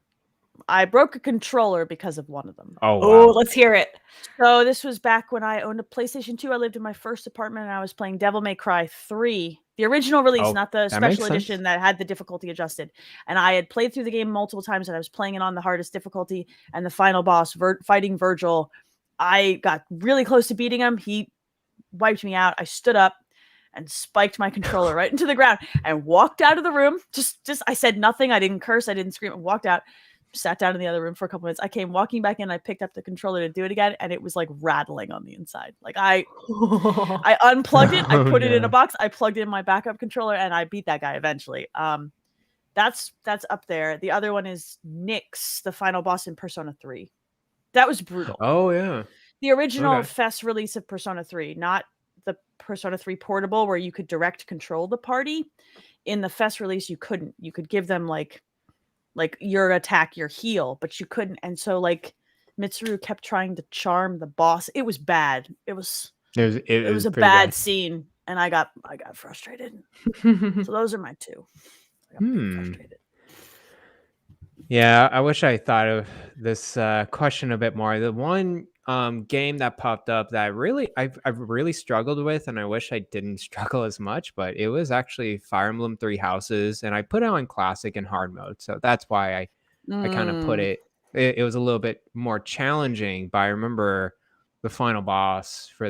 I broke a controller because of one of them. Oh, wow. Let's hear it. So this was back when I owned a PlayStation 2. I lived in my first apartment and I was playing Devil May Cry 3, the original release, not the special edition that had the difficulty adjusted. And I had played through the game multiple times and I was playing it on the hardest difficulty. And the final boss, fighting Virgil, I got really close to beating him. He wiped me out. I stood up and spiked my controller right into the ground and walked out of the room. Just I said nothing. I didn't curse. I didn't scream. I walked out. Sat down in the other room for a couple minutes. I came walking back in. I picked up the controller to do it again, and it was like rattling on the inside. Like I unplugged it. I put it in a box. I plugged in my backup controller, and I beat that guy eventually. That's up there. The other one is Nyx, the final boss in Persona 3. That was brutal. Oh yeah, the original FES release of Persona 3, not the Persona 3 Portable, where you could direct control the party. In the FES release, you couldn't. You could give them like your attack, your heal, but you couldn't. And so like Mitsuru kept trying to charm the boss. It was bad. It was a bad scene, and I got frustrated. So those are my 2. I got frustrated. Yeah, I wish I thought of this question a bit more. The one game that popped up that I've really struggled with, and I wish I didn't struggle as much, but it was actually Fire Emblem 3 Houses, and I put it on classic and hard mode, so that's why I kind of put it was a little bit more challenging. But I remember the final boss for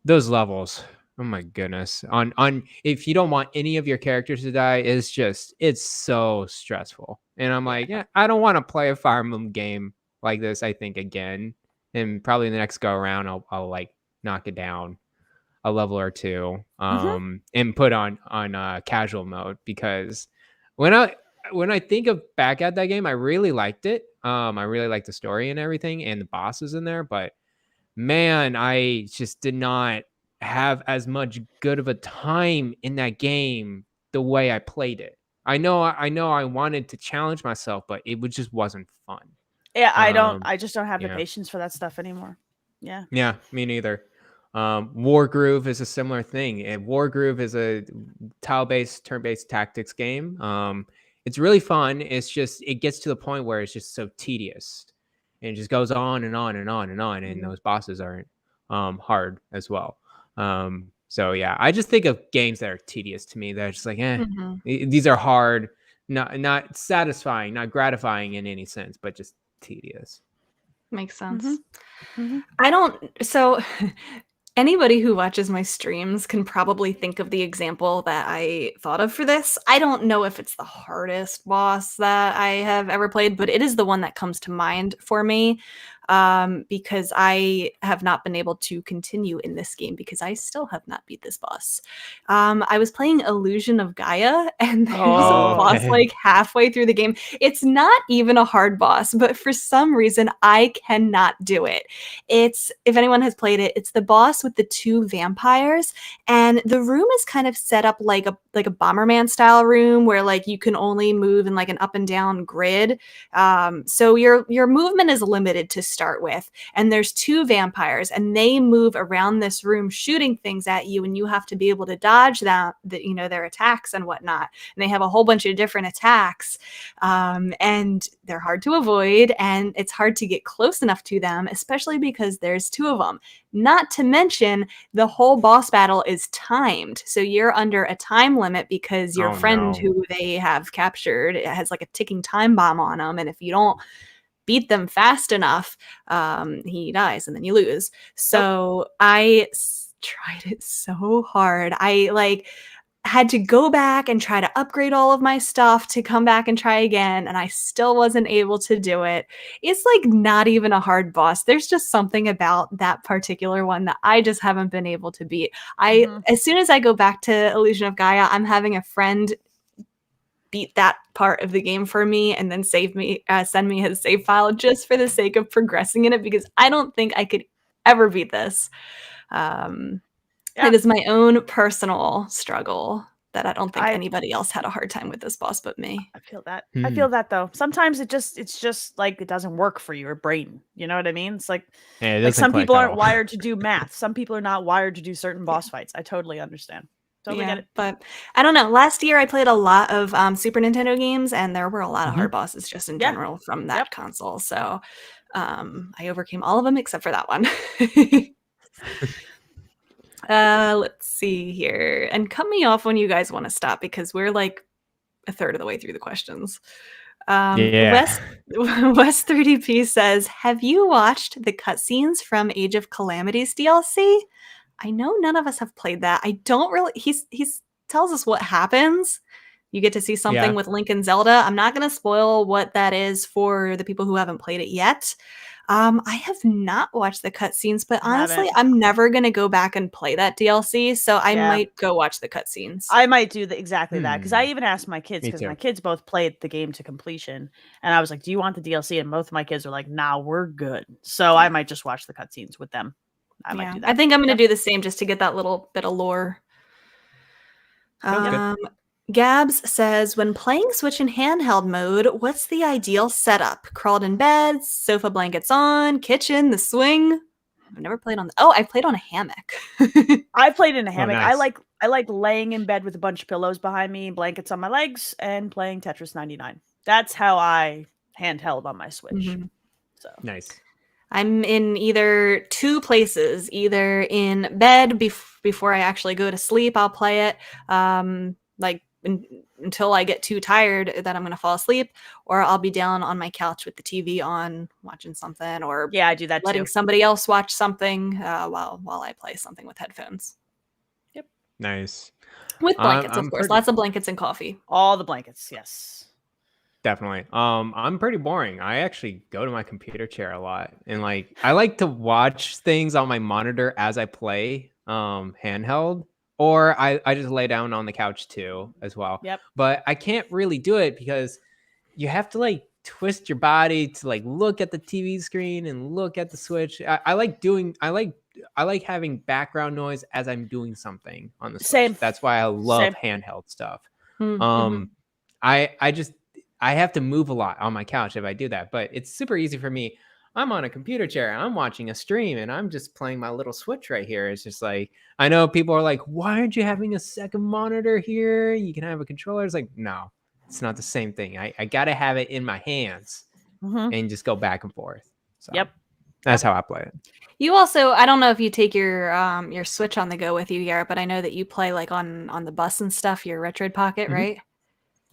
those levels, oh my goodness, on if you don't want any of your characters to die, it's so stressful. And I'm like, I don't want to play a Fire Emblem game like this, I think, again. And probably the next go around, I'll like knock it down a level or 2, and put on casual mode, because when I think of back at that game, I really liked it. I really liked the story and everything, and the bosses in there. But man, I just did not have as much good of a time in that game the way I played it. I know I wanted to challenge myself, but it just wasn't fun. Yeah, I just don't have the patience for that stuff anymore. Yeah. Yeah, me neither. Wargroove is a similar thing. And Wargroove is a tile-based, turn-based tactics game. It's really fun. It's just, it gets to the point where it's just so tedious. And it just goes on and on and on and on. And those bosses aren't hard as well. So yeah, I just think of games that are tedious to me. They're just like, these are hard, not satisfying, not gratifying in any sense, but just tedious. Makes sense. So anybody who watches my streams can probably think of the example that I thought of for this. I don't know if it's the hardest boss that I have ever played, but it is the one that comes to mind for me. because I have not been able to continue in this game because I still have not beat this boss. I was playing Illusion of Gaia, and there's a boss like halfway through the game. It's not even a hard boss, but for some reason I cannot do it. It's, if anyone has played it, it's the boss with the 2 vampires, and the room is kind of set up like a Bomberman style room where like you can only move in like an up and down grid. So your movement is limited to start with, and there's 2 vampires, and they move around this room shooting things at you, and you have to be able to dodge their attacks and whatnot. And they have a whole bunch of different attacks, and they're hard to avoid, and it's hard to get close enough to them, especially because there's 2 of them. Not to mention, the whole boss battle is timed. So you're under a time limit because your friend who they have captured has like a ticking time bomb on him. And if you don't beat them fast enough, he dies and then you lose. So I tried it so hard. I like had to go back and try to upgrade all of my stuff to come back and try again, and I still wasn't able to do it. It's like not even a hard boss. There's just something about that particular one that I just haven't been able to beat. As soon as I go back to Illusion of Gaia, I'm having a friend beat that part of the game for me and then send me his save file just for the sake of progressing in it, because I don't think I could ever beat this. It is my own personal struggle that I don't think anybody else had a hard time with this boss but me. I feel that. I feel that though. Sometimes it's just like it doesn't work for your brain. You know what I mean? It's like, some people aren't wired to do math. Some people are not wired to do certain boss fights. I totally understand. Totally get it. But I don't know. Last year I played a lot of Super Nintendo games, and there were a lot of hard bosses just in general from that console. So I overcame all of them except for that one. Let's see here, and cut me off when you guys want to stop, because we're like a third of the way through the questions. West 3DP says, have you watched the cutscenes from Age of Calamity's DLC? I know none of us have played that. I don't really. He's tells us what happens. You get to see something with Link and Zelda. I'm not going to spoil what that is for the people who haven't played it yet. I have not watched the cutscenes, but honestly, I'm never going to go back and play that DLC, so I might go watch the cutscenes. I might do exactly that, because I even asked my kids, because my kids both played the game to completion, and I was like, do you want the DLC? And both of my kids are like, nah, we're good. So I might just watch the cutscenes with them. I might do that. I think I'm going to do the same just to get that little bit of lore. Gabs says, when playing Switch in handheld mode, what's the ideal setup? Crawled in bed, sofa blankets on, kitchen, the swing? I've never played on I played on a hammock. I played in a hammock. Nice. I like laying in bed with a bunch of pillows behind me, blankets on my legs, and playing Tetris 99. That's how I handheld on my Switch. So nice. I'm in either 2 places, either in bed before I actually go to sleep, I'll play it until I get too tired that I'm going to fall asleep, or I'll be down on my couch with the TV on watching something, or I do that letting somebody else watch something while I play something with headphones. Yep. Nice. With blankets, of course. Lots of blankets and coffee. All the blankets, yes. Definitely. I'm pretty boring. I actually go to my computer chair a lot, and like I like to watch things on my monitor as I play handheld, or I just lay down on the couch too as well. Yep. But I can't really do it because you have to like twist your body to like look at the TV screen and look at the Switch. I like having background noise as I'm doing something on the Switch. Same. That's why I love handheld stuff. I have to move a lot on my couch if I do that, but it's super easy for me. I'm on a computer chair, I'm watching a stream, and I'm just playing my little Switch right here. It's just like, I know people are like, why aren't you having a second monitor here? You can have a controller. It's like, no, it's not the same thing. I got to have it in my hands and just go back and forth. So that's how I play it. You also, I don't know if you take your Switch on the go with you, Garret, but I know that you play like on the bus and stuff, your Retroid Pocket, right?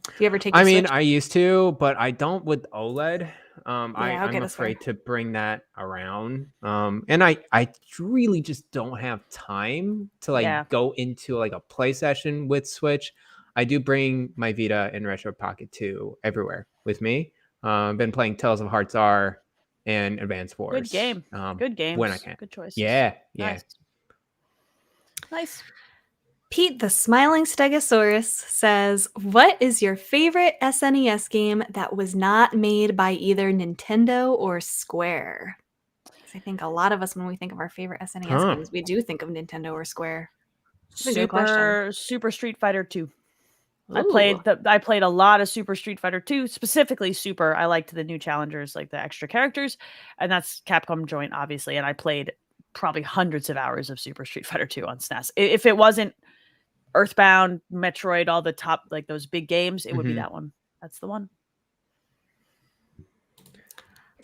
Do you ever take your Switch? I used to, but I don't with OLED. I'm afraid to bring that around. And I really just don't have time to go into like a play session with Switch. I do bring my Vita and Retro Pocket 2 everywhere with me. I've been playing Tales of Hearts R and Advance Wars. Good game. Good games. When I can. Good choices. Yeah. Nice. Pete the Smiling Stegosaurus says, what is your favorite SNES game that was not made by either Nintendo or Square? I think a lot of us, when we think of our favorite SNES games, we do think of Nintendo or Square. Super Street Fighter 2. I played a lot of Super Street Fighter 2, specifically Super. I liked the new challengers, like the extra characters, and that's Capcom joint, obviously. And I played probably hundreds of hours of Super Street Fighter 2 on SNES. If it wasn't Earthbound, Metroid, all the top, like those big games, it would be that one. That's the one.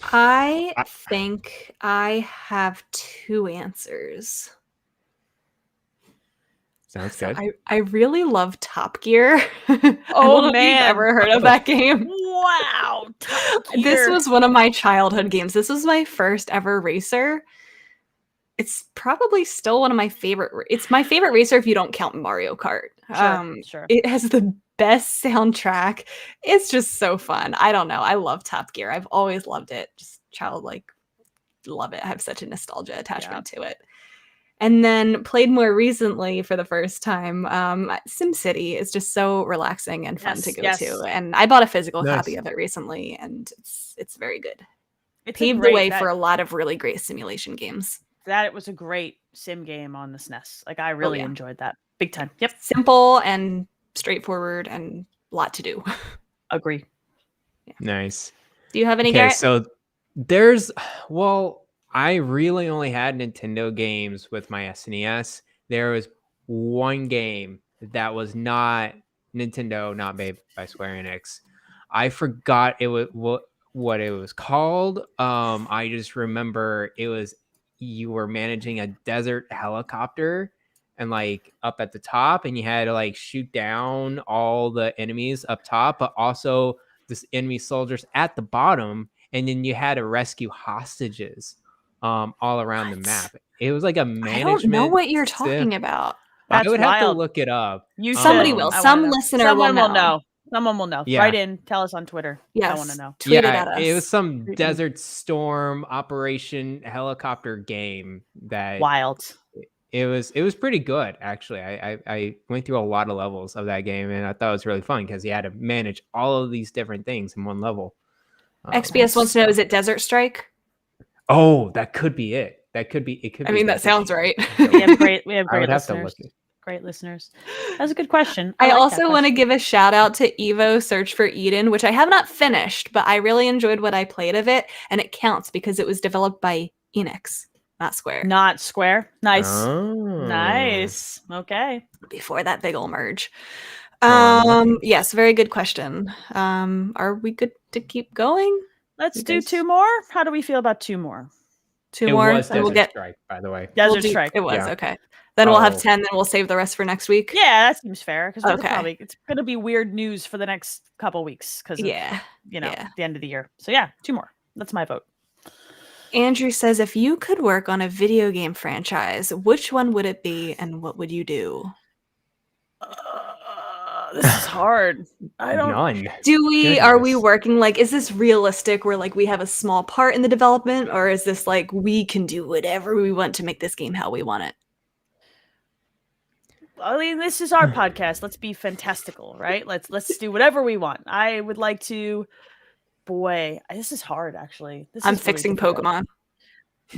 I think I have two answers. Sounds good. I really love Top Gear. Oh, man. Ever heard of that game? Wow. Top Gear. This was one of my childhood games. This was my first ever racer. It's probably still one of my favorite. It's my favorite racer if you don't count Mario Kart. Sure. It has the best soundtrack. It's just so fun. I don't know. I love Top Gear. I've always loved it. Just childlike love it. I have such a nostalgia attachment to it. And then played more recently for the first time. SimCity is just so relaxing and fun to go to. And I bought a physical copy of it recently, and it's very good. It paved the way for a lot of really great simulation games. It was a great sim game on the SNES. Like, I really enjoyed that. Big time. Yep. Simple and straightforward and a lot to do. Agree. Yeah. Nice. Do you have any, Garret? So I really only had Nintendo games with my SNES. There was one game that was not Nintendo, not made by Square Enix. I forgot what it was called. I just remember you were managing a desert helicopter and like up at the top, and you had to like shoot down all the enemies up top, but also this enemy soldiers at the bottom, and then you had to rescue hostages all around the map. It was like a management. I don't know what you're talking about. I would have to look it up. Somebody will. Some listener will know. Someone will know. Yeah. Write in. Tell us on Twitter. Yes. I want to know. Tweet it at us. It was some Desert Storm Operation helicopter game that wild. It was pretty good, actually. I went through a lot of levels of that game, and I thought it was really fun because you had to manage all of these different things in one level. XBS wants to know: is it Desert Strike? Oh, that could be it. It could be. I mean, that sounds right. We have great listeners. Have to look it. Great listeners. That's a good question. I also want to give a shout out to Evo Search for Eden, which I have not finished, but I really enjoyed what I played of it, and it counts because it was developed by Enix, not Square. Not Square. Nice. Oh. Nice. Okay. Before that big ol' merge. Yes, very good question. Are we good to keep going? Let's do two more. How do we feel about two more? Two more. Was Desert Strike, by the way. Desert Strike. It was okay. Then we'll have 10. Then we'll save the rest for next week. Yeah, that seems fair because it's going to be weird news for the next couple weeks because the end of the year. So yeah, two more. That's my vote. Andrew says, if you could work on a video game franchise, which one would it be, and what would you do? This is hard. I don't. None. Are we working like? Is this realistic? Where like we have a small part in the development, or is this like we can do whatever we want to make this game how we want it? I mean, this is our podcast. Let's be fantastical, right? Let's do whatever we want. I would like to. Boy, this is hard. Actually, I'm fixing Pokemon.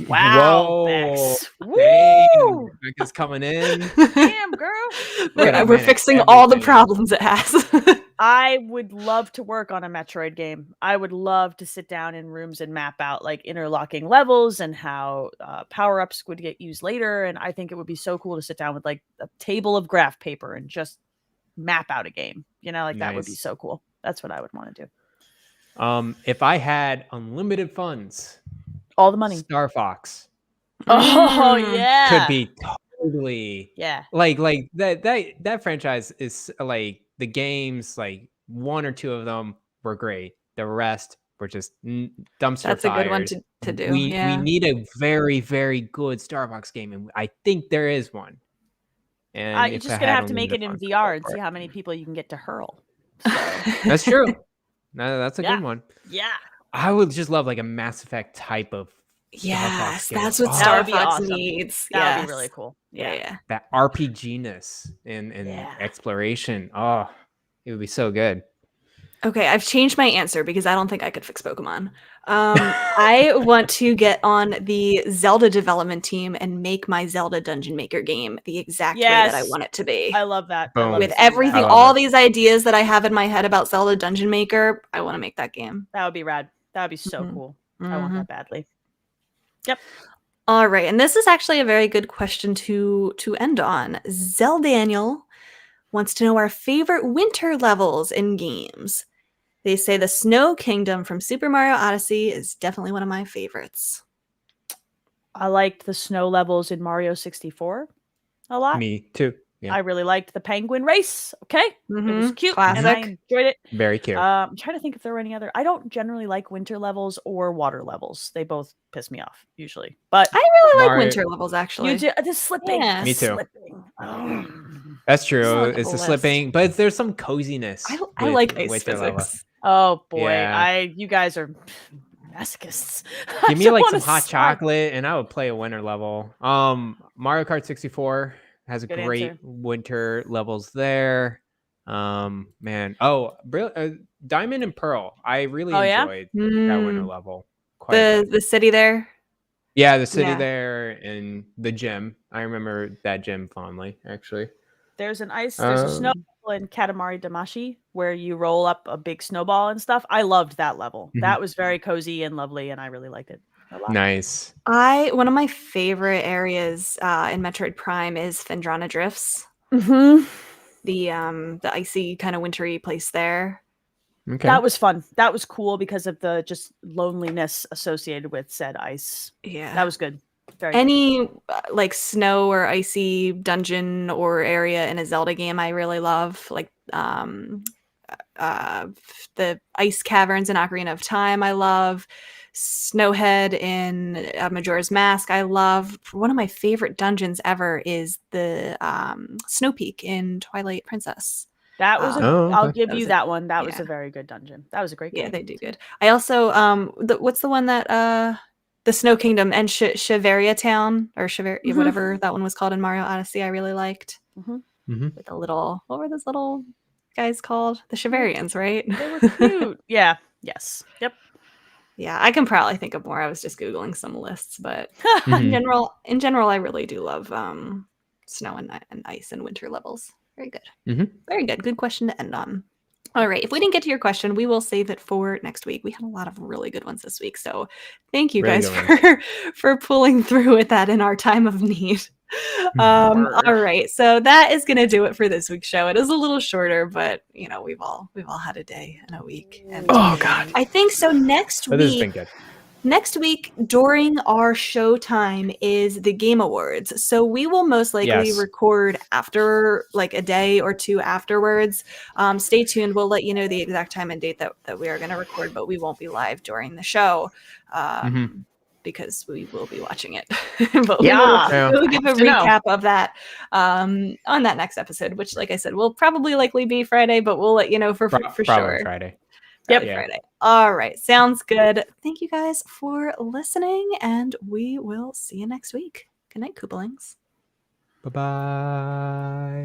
Wow, Bex. Woo! Becca's coming in. Damn, girl. We're fixing all the problems it has. I would love to work on a Metroid game. I would love to sit down in rooms and map out like interlocking levels and how power-ups would get used later. And I think it would be so cool to sit down with like a table of graph paper and just map out a game. You know, like that would be so cool. That's what I would want to do. If I had unlimited funds, all the money, Star Fox. Oh yeah, could be totally like that franchise is like the games, like one or two of them were great. The rest were just dumpster That's fires. a good one to do. We need a very, very good Star Fox game, and I think there is one. And you're just gonna have to make it in VR and see how many people you can get to hurl. So. That's true. No, that's a good one. Yeah. I would just love like a Mass Effect type of Yes, game. that's what Star Fox awesome. needs. That would be really cool. Yeah. That RPG-ness in exploration. Oh, it would be so good. Okay, I've changed my answer because I don't think I could fix Pokemon. I want to get on the Zelda development team and make my Zelda Dungeon Maker game the exact way that I want it to be. I love that. With everything, all these ideas that I have in my head about Zelda Dungeon Maker, I want to make that game. That would be rad. That would be so cool. I want that badly. Yep. All right, and this is actually a very good question to end on. Zeldaniel wants to know our favorite winter levels in games. They say the Snow Kingdom from Super Mario Odyssey is definitely one of my favorites. I liked the snow levels in Mario 64 a lot. Me too. Yeah. I really liked the penguin race. Okay. It was cute. Classic. And I enjoyed it. Very cute. I'm trying to think if there were any other. I don't generally like winter levels or water levels. They both piss me off usually. But I really like winter levels actually. You do the slipping. Yeah. Me too. Slipping. That's true. It's the slipping, but there's some coziness. I like ice physics. Oh boy, you guys are masochists. Give me like some hot chocolate, and I would play a winter level. Mario Kart 64 has Good great answer. winter levels there. Man, Diamond and Pearl. I really enjoyed that winter level. The city there. Yeah, the city there and the gym. I remember that gym fondly, actually. There's a snow level in Katamari Damacy where you roll up a big snowball and stuff. I loved that level. That was very cozy and lovely, and I really liked it a lot. Nice. One of my favorite areas in Metroid Prime is Phendrana Drifts. The icy kind of wintry place there. Okay. That was fun. That was cool because of the just loneliness associated with said ice. Yeah, that was good. Any like snow or icy dungeon or area in a Zelda game I really love, like the ice caverns in Ocarina of Time I love, Snowhead in Majora's Mask I love. One of my favorite dungeons ever is the Snow Peak in Twilight Princess. That was I'll give you that one. That was a very good dungeon. That was a great game. Yeah, they do good. I also what's the one that the Snow Kingdom and Shiveria Town or Shiveria, whatever that one was called in Mario Odyssey, I really liked. With the little, what were those little guys called? The Shiverians, right? They were cute. Yeah. Yes. Yep. Yeah, I can probably think of more. I was just Googling some lists, but in general, I really do love snow and ice and winter levels. Very good. Very good. Good question to end on. All right. If we didn't get to your question, we will save it for next week. We had a lot of really good ones this week. So thank you guys for pulling through with that in our time of need. All right. So that is going to do it for this week's show. It is a little shorter, but you know, we've all had a day and a week. And oh God. I think so next week. This has been good. Next week during our show time is the Game Awards. So we will most likely record after like a day or two afterwards. Stay tuned. We'll let you know the exact time and date that we are going to record, but we won't be live during the show because we will be watching it. But we'll give a recap of that on that next episode, which like I said, will probably likely be Friday, but we'll let you know for sure. Friday. Yep. Friday. All right. Sounds good. Thank you guys for listening, and we will see you next week. Good night, Koopalings. Bye-bye.